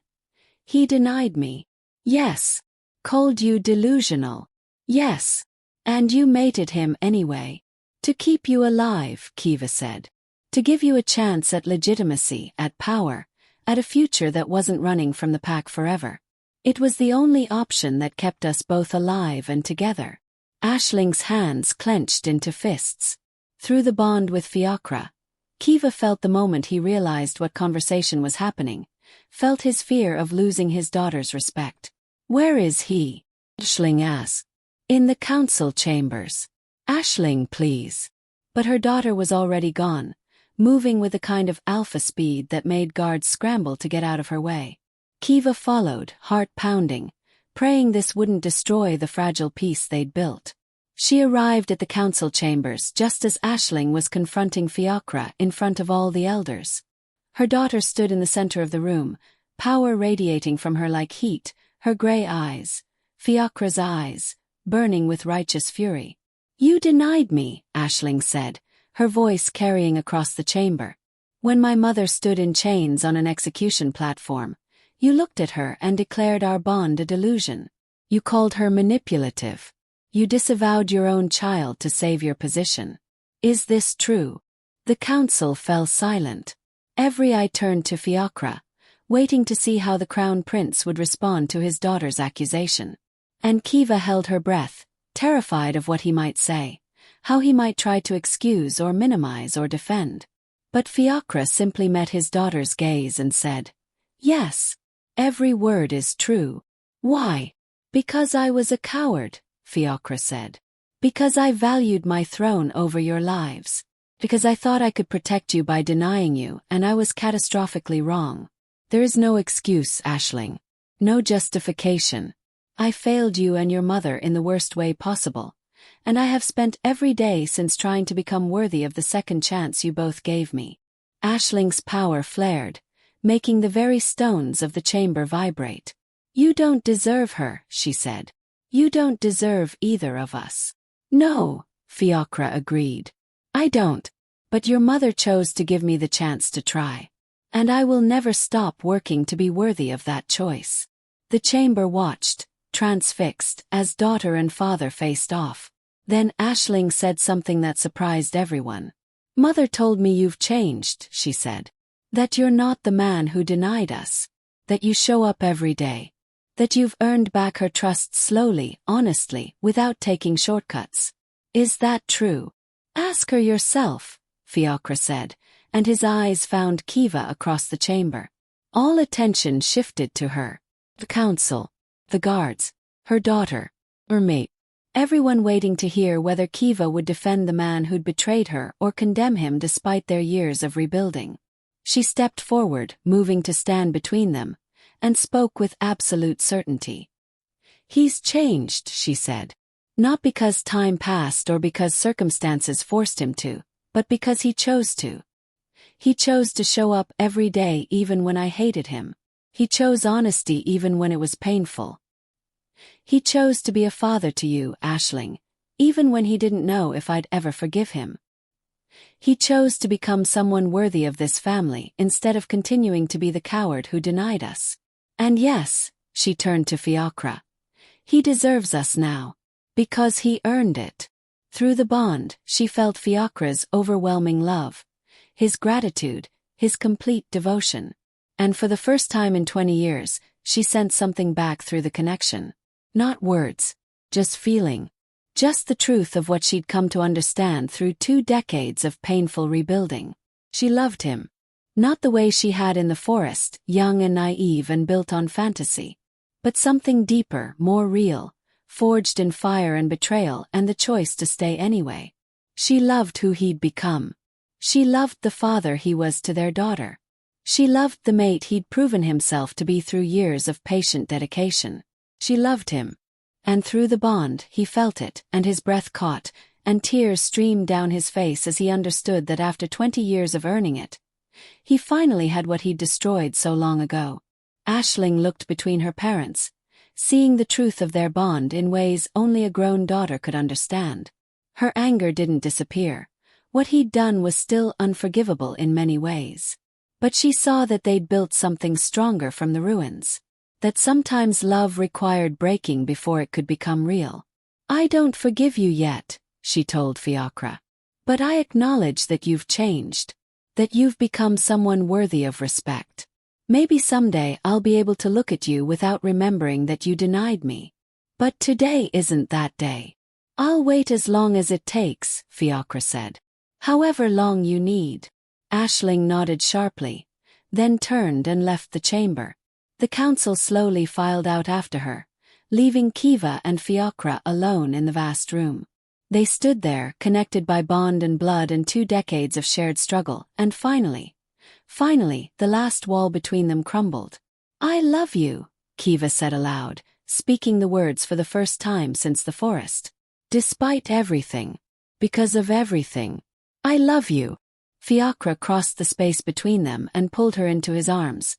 "He denied me." "Yes." "Called you delusional." "Yes." "And you mated him anyway." "To keep you alive," Kiva said. "To give you a chance at legitimacy, at power, at a future that wasn't running from the pack forever. It was the only option that kept us both alive and together." Aisling's hands clenched into fists. Through the bond with Fiacra, Kiva felt the moment he realized what conversation was happening, felt his fear of losing his daughter's respect. "Where is he?" Aisling asked. "In the council chambers." "Aisling, please." But her daughter was already gone, moving with a kind of alpha speed that made guards scramble to get out of her way. Kiva followed, heart pounding, praying this wouldn't destroy the fragile peace they'd built. She arrived at the council chambers just as Aisling was confronting Fiacra in front of all the elders. Her daughter stood in the center of the room, power radiating from her like heat, her gray eyes, Fiacra's eyes, burning with righteous fury. "You denied me," Aisling said, her voice carrying across the chamber. "When my mother stood in chains on an execution platform, you looked at her and declared our bond a delusion. You called her manipulative. You disavowed your own child to save your position. Is this true?" The council fell silent. Every eye turned to Fiacra, waiting to see how the crown prince would respond to his daughter's accusation. And Kiva held her breath, terrified of what he might say, how he might try to excuse or minimize or defend. But Fiacra simply met his daughter's gaze and said, "Yes, every word is true." "Why?" "Because I was a coward," Fiacra said. "Because I valued my throne over your lives. Because I thought I could protect you by denying you, and I was catastrophically wrong. There is no excuse, Aisling. No justification. I failed you and your mother in the worst way possible, and I have spent every day since trying to become worthy of the second chance you both gave me." Aisling's power flared, making the very stones of the chamber vibrate. "You don't deserve her," she said. "You don't deserve either of us." "No," Fiacra agreed. "I don't. But your mother chose to give me the chance to try. And I will never stop working to be worthy of that choice." The chamber watched, transfixed, as daughter and father faced off. Then Aisling said something that surprised everyone. "Mother told me you've changed," she said. "That you're not the man who denied us. That you show up every day. That you've earned back her trust slowly, honestly, without taking shortcuts. Is that true?" "Ask her yourself," Fiacre said, and his eyes found Kiva across the chamber. All attention shifted to her. The council, the guards, her daughter, her mate. Everyone waiting to hear whether Kiva would defend the man who'd betrayed her or condemn him despite their years of rebuilding. She stepped forward, moving to stand between them, and spoke with absolute certainty. "He's changed," she said. "Not because time passed or because circumstances forced him to, but because he chose to. He chose to show up every day even when I hated him. He chose honesty even when it was painful. He chose to be a father to you, Aisling, even when he didn't know if I'd ever forgive him. He chose to become someone worthy of this family instead of continuing to be the coward who denied us. And yes," she turned to Fiacre, "he deserves us now. Because he earned it." Through the bond, she felt Fiacre's overwhelming love, his gratitude, his complete devotion. And for the first time in 20 years, she sent something back through the connection. Not words, just feeling. Just the truth of what she'd come to understand through 2 decades of painful rebuilding. She loved him. Not the way she had in the forest, young and naive and built on fantasy. But something deeper, more real, forged in fire and betrayal and the choice to stay anyway. She loved who he'd become. She loved the father he was to their daughter. She loved the mate he'd proven himself to be through years of patient dedication. She loved him. And through the bond, he felt it, and his breath caught, and tears streamed down his face as he understood that after 20 years of earning it, he finally had what he'd destroyed so long ago. Aisling looked between her parents, seeing the truth of their bond in ways only a grown daughter could understand. Her anger didn't disappear. What he'd done was still unforgivable in many ways. But she saw that they'd built something stronger from the ruins. That sometimes love required breaking before it could become real. "I don't forgive you yet," she told Fiacre. "But I acknowledge that you've changed. That you've become someone worthy of respect. Maybe someday I'll be able to look at you without remembering that you denied me. But today isn't that day. I'll wait as long as it takes," Fiacre said. "However long you need." Aisling nodded sharply, then turned and left the chamber. The council slowly filed out after her, leaving Kiva and Fiacre alone in the vast room. They stood there, connected by bond and blood and 2 decades of shared struggle, and finally, the last wall between them crumbled. "I love you," Kiva said aloud, speaking the words for the first time since the forest. "Despite everything. Because of everything. I love you." Fiacre crossed the space between them and pulled her into his arms.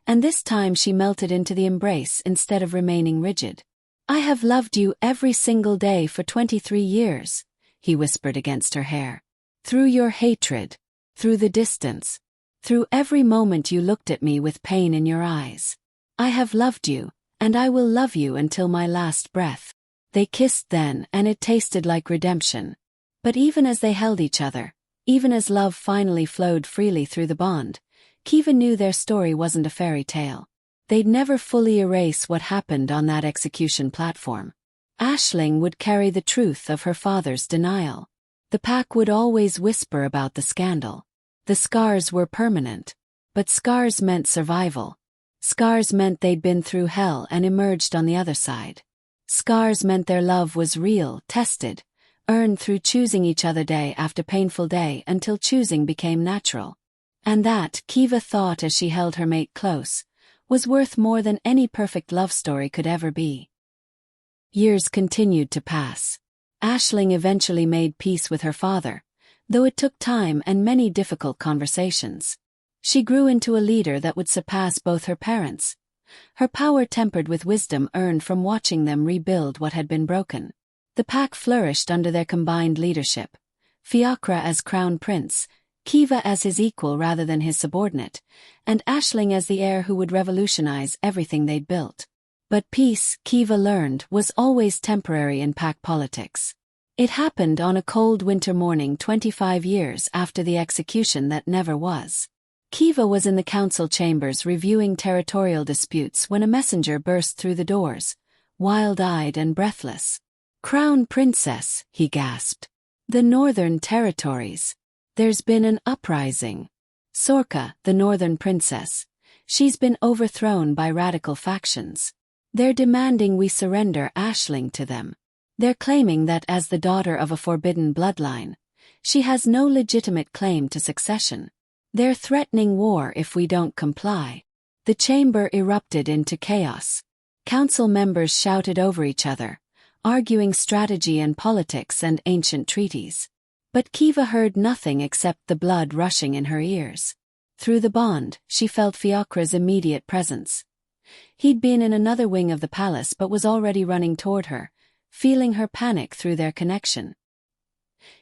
And this time she melted into the embrace instead of remaining rigid. "I have loved you every single day for 23 years, he whispered against her hair. "Through your hatred, through the distance, through every moment you looked at me with pain in your eyes. I have loved you, and I will love you until my last breath." They kissed then, and it tasted like redemption. But even as they held each other, even as love finally flowed freely through the bond, Kiva knew their story wasn't a fairy tale. They'd never fully erase what happened on that execution platform. Aisling would carry the truth of her father's denial. The pack would always whisper about the scandal. The scars were permanent. But scars meant survival. Scars meant they'd been through hell and emerged on the other side. Scars meant their love was real, tested, earned through choosing each other day after painful day until choosing became natural. And that, Kiva thought as she held her mate close, was worth more than any perfect love story could ever be. Years continued to pass. Aisling eventually made peace with her father, though it took time and many difficult conversations. She grew into a leader that would surpass both her parents. Her power tempered with wisdom earned from watching them rebuild what had been broken. The pack flourished under their combined leadership. Fiacre as crown prince, Kiva as his equal rather than his subordinate, and Aisling as the heir who would revolutionize everything they'd built. But peace, Kiva learned, was always temporary in pack politics. It happened on a cold winter morning 25 years after the execution that never was. Kiva was in the council chambers reviewing territorial disputes when a messenger burst through the doors, wild-eyed and breathless. "Crown Princess," he gasped. "The Northern Territories. There's been an uprising. Sorka, the Northern Princess. She's been overthrown by radical factions. They're demanding we surrender Aisling to them. They're claiming that as the daughter of a forbidden bloodline, she has no legitimate claim to succession. They're threatening war if we don't comply." The chamber erupted into chaos. Council members shouted over each other, arguing strategy and politics and ancient treaties. But Kiva heard nothing except the blood rushing in her ears. Through the bond, she felt Fiachra's immediate presence. He'd been in another wing of the palace but was already running toward her, feeling her panic through their connection.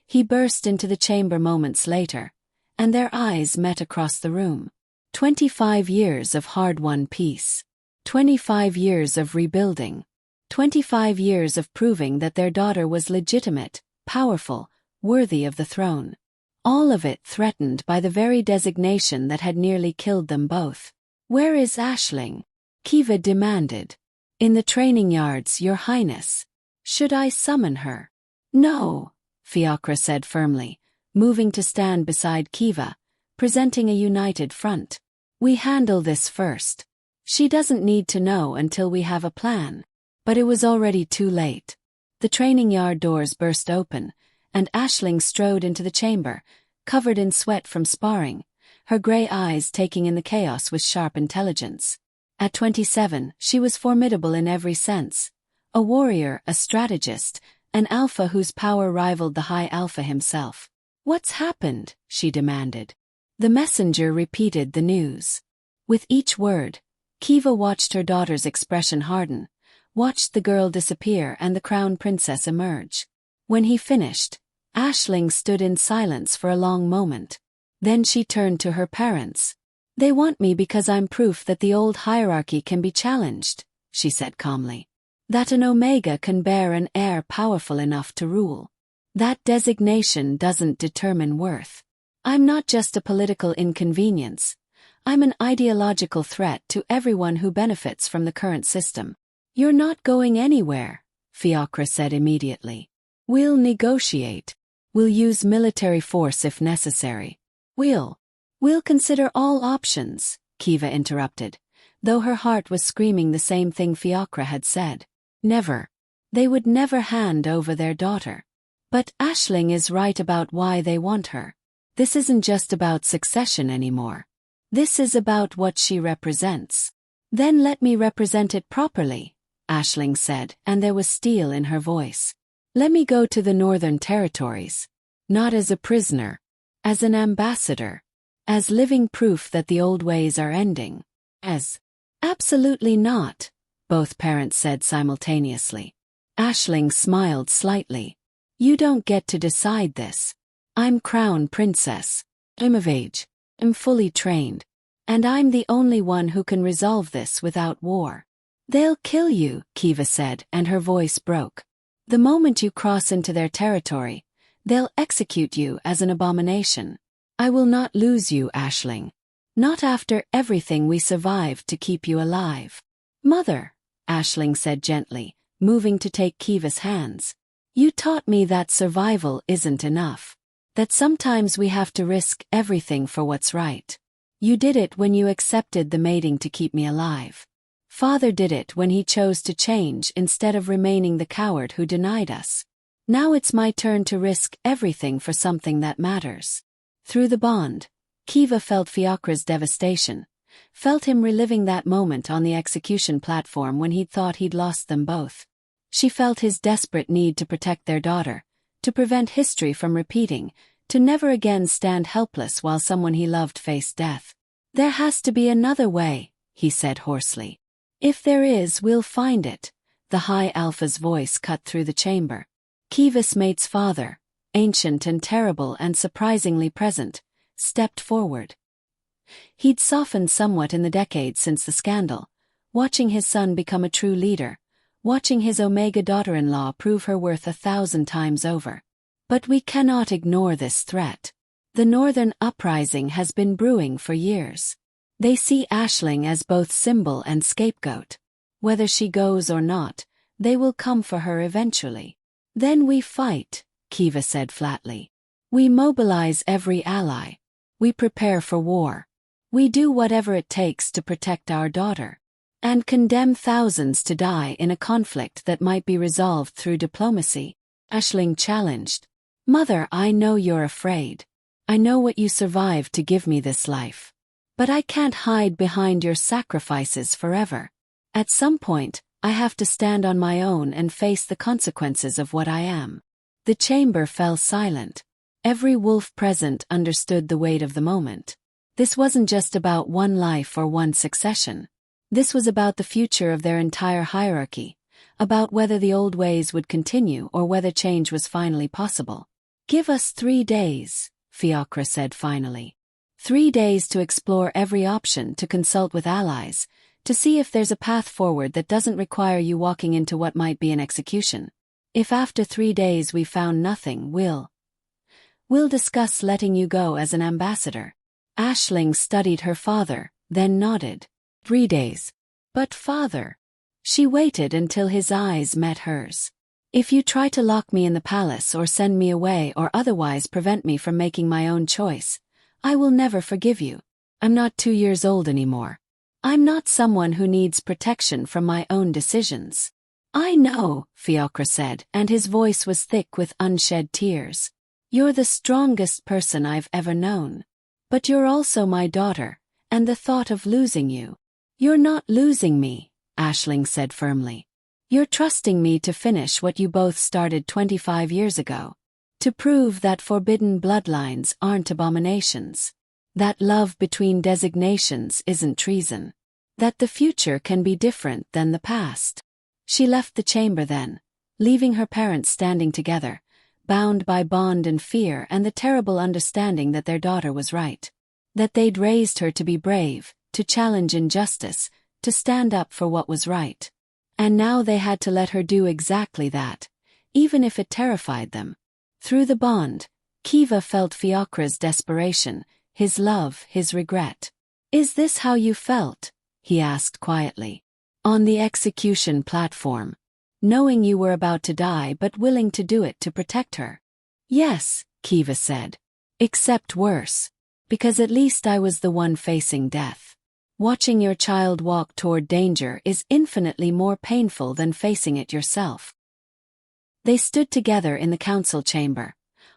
He burst into the chamber moments later, and their eyes met across the room. 25 years of hard-won peace. 25 years of rebuilding. 25 years of proving that their daughter was legitimate, powerful, worthy of the throne. All of it threatened by the very designation that had nearly killed them both. "Where is Aisling?" Kiva demanded. "In the training yards, Your Highness." "Should I summon her?" "No," Fiachra said firmly, moving to stand beside Kiva, presenting a united front. "We handle this first. She doesn't need to know until we have a plan." But it was already too late. The training yard doors burst open, and Aisling strode into the chamber, covered in sweat from sparring, her gray eyes taking in the chaos with sharp intelligence. At 27, she was formidable in every sense. A warrior, a strategist, an alpha whose power rivaled the high alpha himself. "What's happened?" she demanded. The messenger repeated the news. With each word, Kiva watched her daughter's expression harden, watched the girl disappear and the crown princess emerge. When he finished, Aisling stood in silence for a long moment. Then she turned to her parents. "They want me because I'm proof that the old hierarchy can be challenged," she said calmly. "That an Omega can bear an heir powerful enough to rule. That designation doesn't determine worth. I'm not just a political inconvenience. I'm an ideological threat to everyone who benefits from the current system." "You're not going anywhere," Fiachra said immediately. "We'll negotiate. We'll use military force if necessary. We'll consider all options," Kiva interrupted, though her heart was screaming the same thing Fiachra had said. Never. They would never hand over their daughter. But Aisling is right about why they want her. This isn't just about succession anymore. This is about what she represents. "Then let me represent it properly," Aisling said, and there was steel in her voice. "Let me go to the Northern Territories. Not as a prisoner. As an ambassador. As living proof that the old ways are ending. As—" "Absolutely not," both parents said simultaneously. Aisling smiled slightly. "You don't get to decide this. I'm Crown Princess. I'm of age. I'm fully trained. And I'm the only one who can resolve this without war." "They'll kill you," Kiva said, and her voice broke. "The moment you cross into their territory, they'll execute you as an abomination. I will not lose you, Aisling. Not after everything we survived to keep you alive." "Mother," Aisling said gently, moving to take Kiva's hands. "You taught me that survival isn't enough. That sometimes we have to risk everything for what's right. You did it when you accepted the mating to keep me alive. Father did it when he chose to change instead of remaining the coward who denied us. Now it's my turn to risk everything for something that matters." Through the bond, Kiva felt Fiachra's devastation, felt him reliving that moment on the execution platform when he'd thought he'd lost them both. She felt his desperate need to protect their daughter, to prevent history from repeating, to never again stand helpless while someone he loved faced death. "There has to be another way," he said hoarsely. "If there is, we'll find it." The high alpha's voice cut through the chamber. Kiva's mate's father, ancient and terrible and surprisingly present, stepped forward. He'd softened somewhat in the decades since the scandal, watching his son become a true leader, watching his Omega daughter-in-law prove her worth 1,000 times over. But we cannot ignore this threat. The Northern Uprising has been brewing for years. They see Aisling as both symbol and scapegoat. Whether she goes or not, they will come for her eventually. Then we fight, Kiva said flatly. We mobilize every ally. We prepare for war. We do whatever it takes to protect our daughter. And condemn thousands to die in a conflict that might be resolved through diplomacy. Aisling challenged. Mother, I know you're afraid. I know what you survived to give me this life. But I can't hide behind your sacrifices forever. At some point, I have to stand on my own and face the consequences of what I am. The chamber fell silent. Every wolf present understood the weight of the moment. This wasn't just about one life or one succession. This was about the future of their entire hierarchy, about whether the old ways would continue or whether change was finally possible. Give us 3 days, Fiachra said finally. 3 days to explore every option, to consult with allies, to see if there's a path forward that doesn't require you walking into what might be an execution. If after 3 days we found nothing, we'll discuss letting you go as an ambassador. Aisling studied her father, then nodded. 3 days. But father. She waited until his eyes met hers. If you try to lock me in the palace or send me away or otherwise prevent me from making my own choice, I will never forgive you. I'm not 2 years old anymore. I'm not someone who needs protection from my own decisions. I know, Fiachra said, and his voice was thick with unshed tears. You're the strongest person I've ever known. But you're also my daughter, and the thought of losing you. You're not losing me, Aisling said firmly. You're trusting me to finish what you both started 25 years ago. To prove that forbidden bloodlines aren't abominations. That love between designations isn't treason. That the future can be different than the past. She left the chamber then, leaving her parents standing together, bound by bond and fear and the terrible understanding that their daughter was right. That they'd raised her to be brave, to challenge injustice, to stand up for what was right. And now they had to let her do exactly that, even if it terrified them. Through the bond, Kiva felt Fiachra's desperation, his love, his regret. Is this how you felt? He asked quietly. On the execution platform. Knowing you were about to die but willing to do it to protect her. Yes, Kiva said. Except worse. Because at least I was the one facing death. Watching your child walk toward danger is infinitely more painful than facing it yourself. They stood together in the council chamber,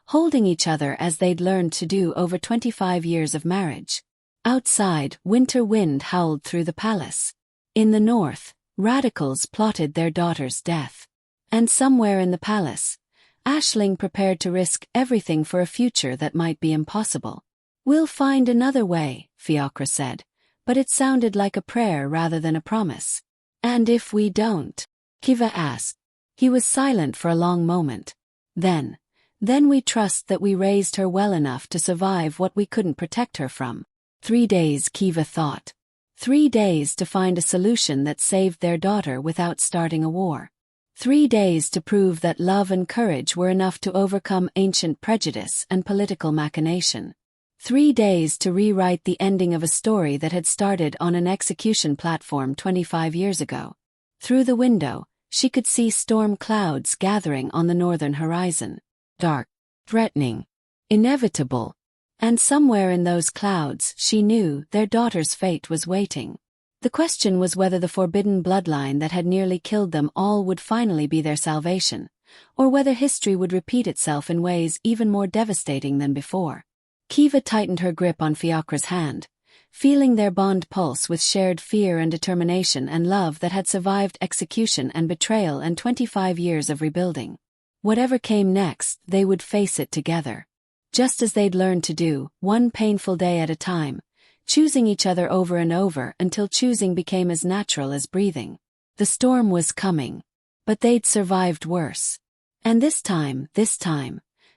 holding each other as they'd learned to do over 25 years of marriage. Outside, winter wind howled through the palace. In the north, radicals plotted their daughter's death. And somewhere in the palace, Aisling prepared to risk everything for a future that might be impossible. We'll find another way, Fiachra said, but it sounded like a prayer rather than a promise. And if we don't? Kiva asked. He was silent for a long moment. Then we trust that we raised her well enough to survive what we couldn't protect her from. 3 days, Kiva thought. 3 days to find a solution that saved their daughter without starting a war. 3 days to prove that love and courage were enough to overcome ancient prejudice and political machination. 3 days to rewrite the ending of a story that had started on an execution platform 25 years ago. Through the window, she could see storm clouds gathering on the northern horizon. Dark, threatening, inevitable. And somewhere in those clouds, she knew their daughter's fate was waiting. The question was whether the forbidden bloodline that had nearly killed them all would finally be their salvation, or whether history would repeat itself in ways even more devastating than before. Kiva tightened her grip on Fiachra's hand, feeling their bond pulse with shared fear and determination and love that had survived execution and betrayal and 25 years of rebuilding. Whatever came next, they would face it together. Just as they'd learned to do, one painful day at a time, choosing each other over and over until choosing became as natural as breathing. The storm was coming, but they'd survived worse. And this time,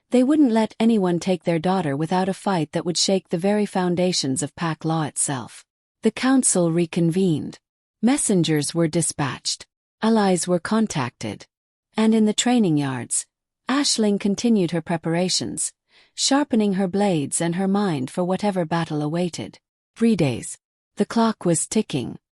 they wouldn't let anyone take their daughter without a fight that would shake the very foundations of pack law itself. The council reconvened. Messengers were dispatched. Allies were contacted. And in the training yards, Aisling continued her preparations, sharpening her blades and her mind for whatever battle awaited. 3 days. The clock was ticking,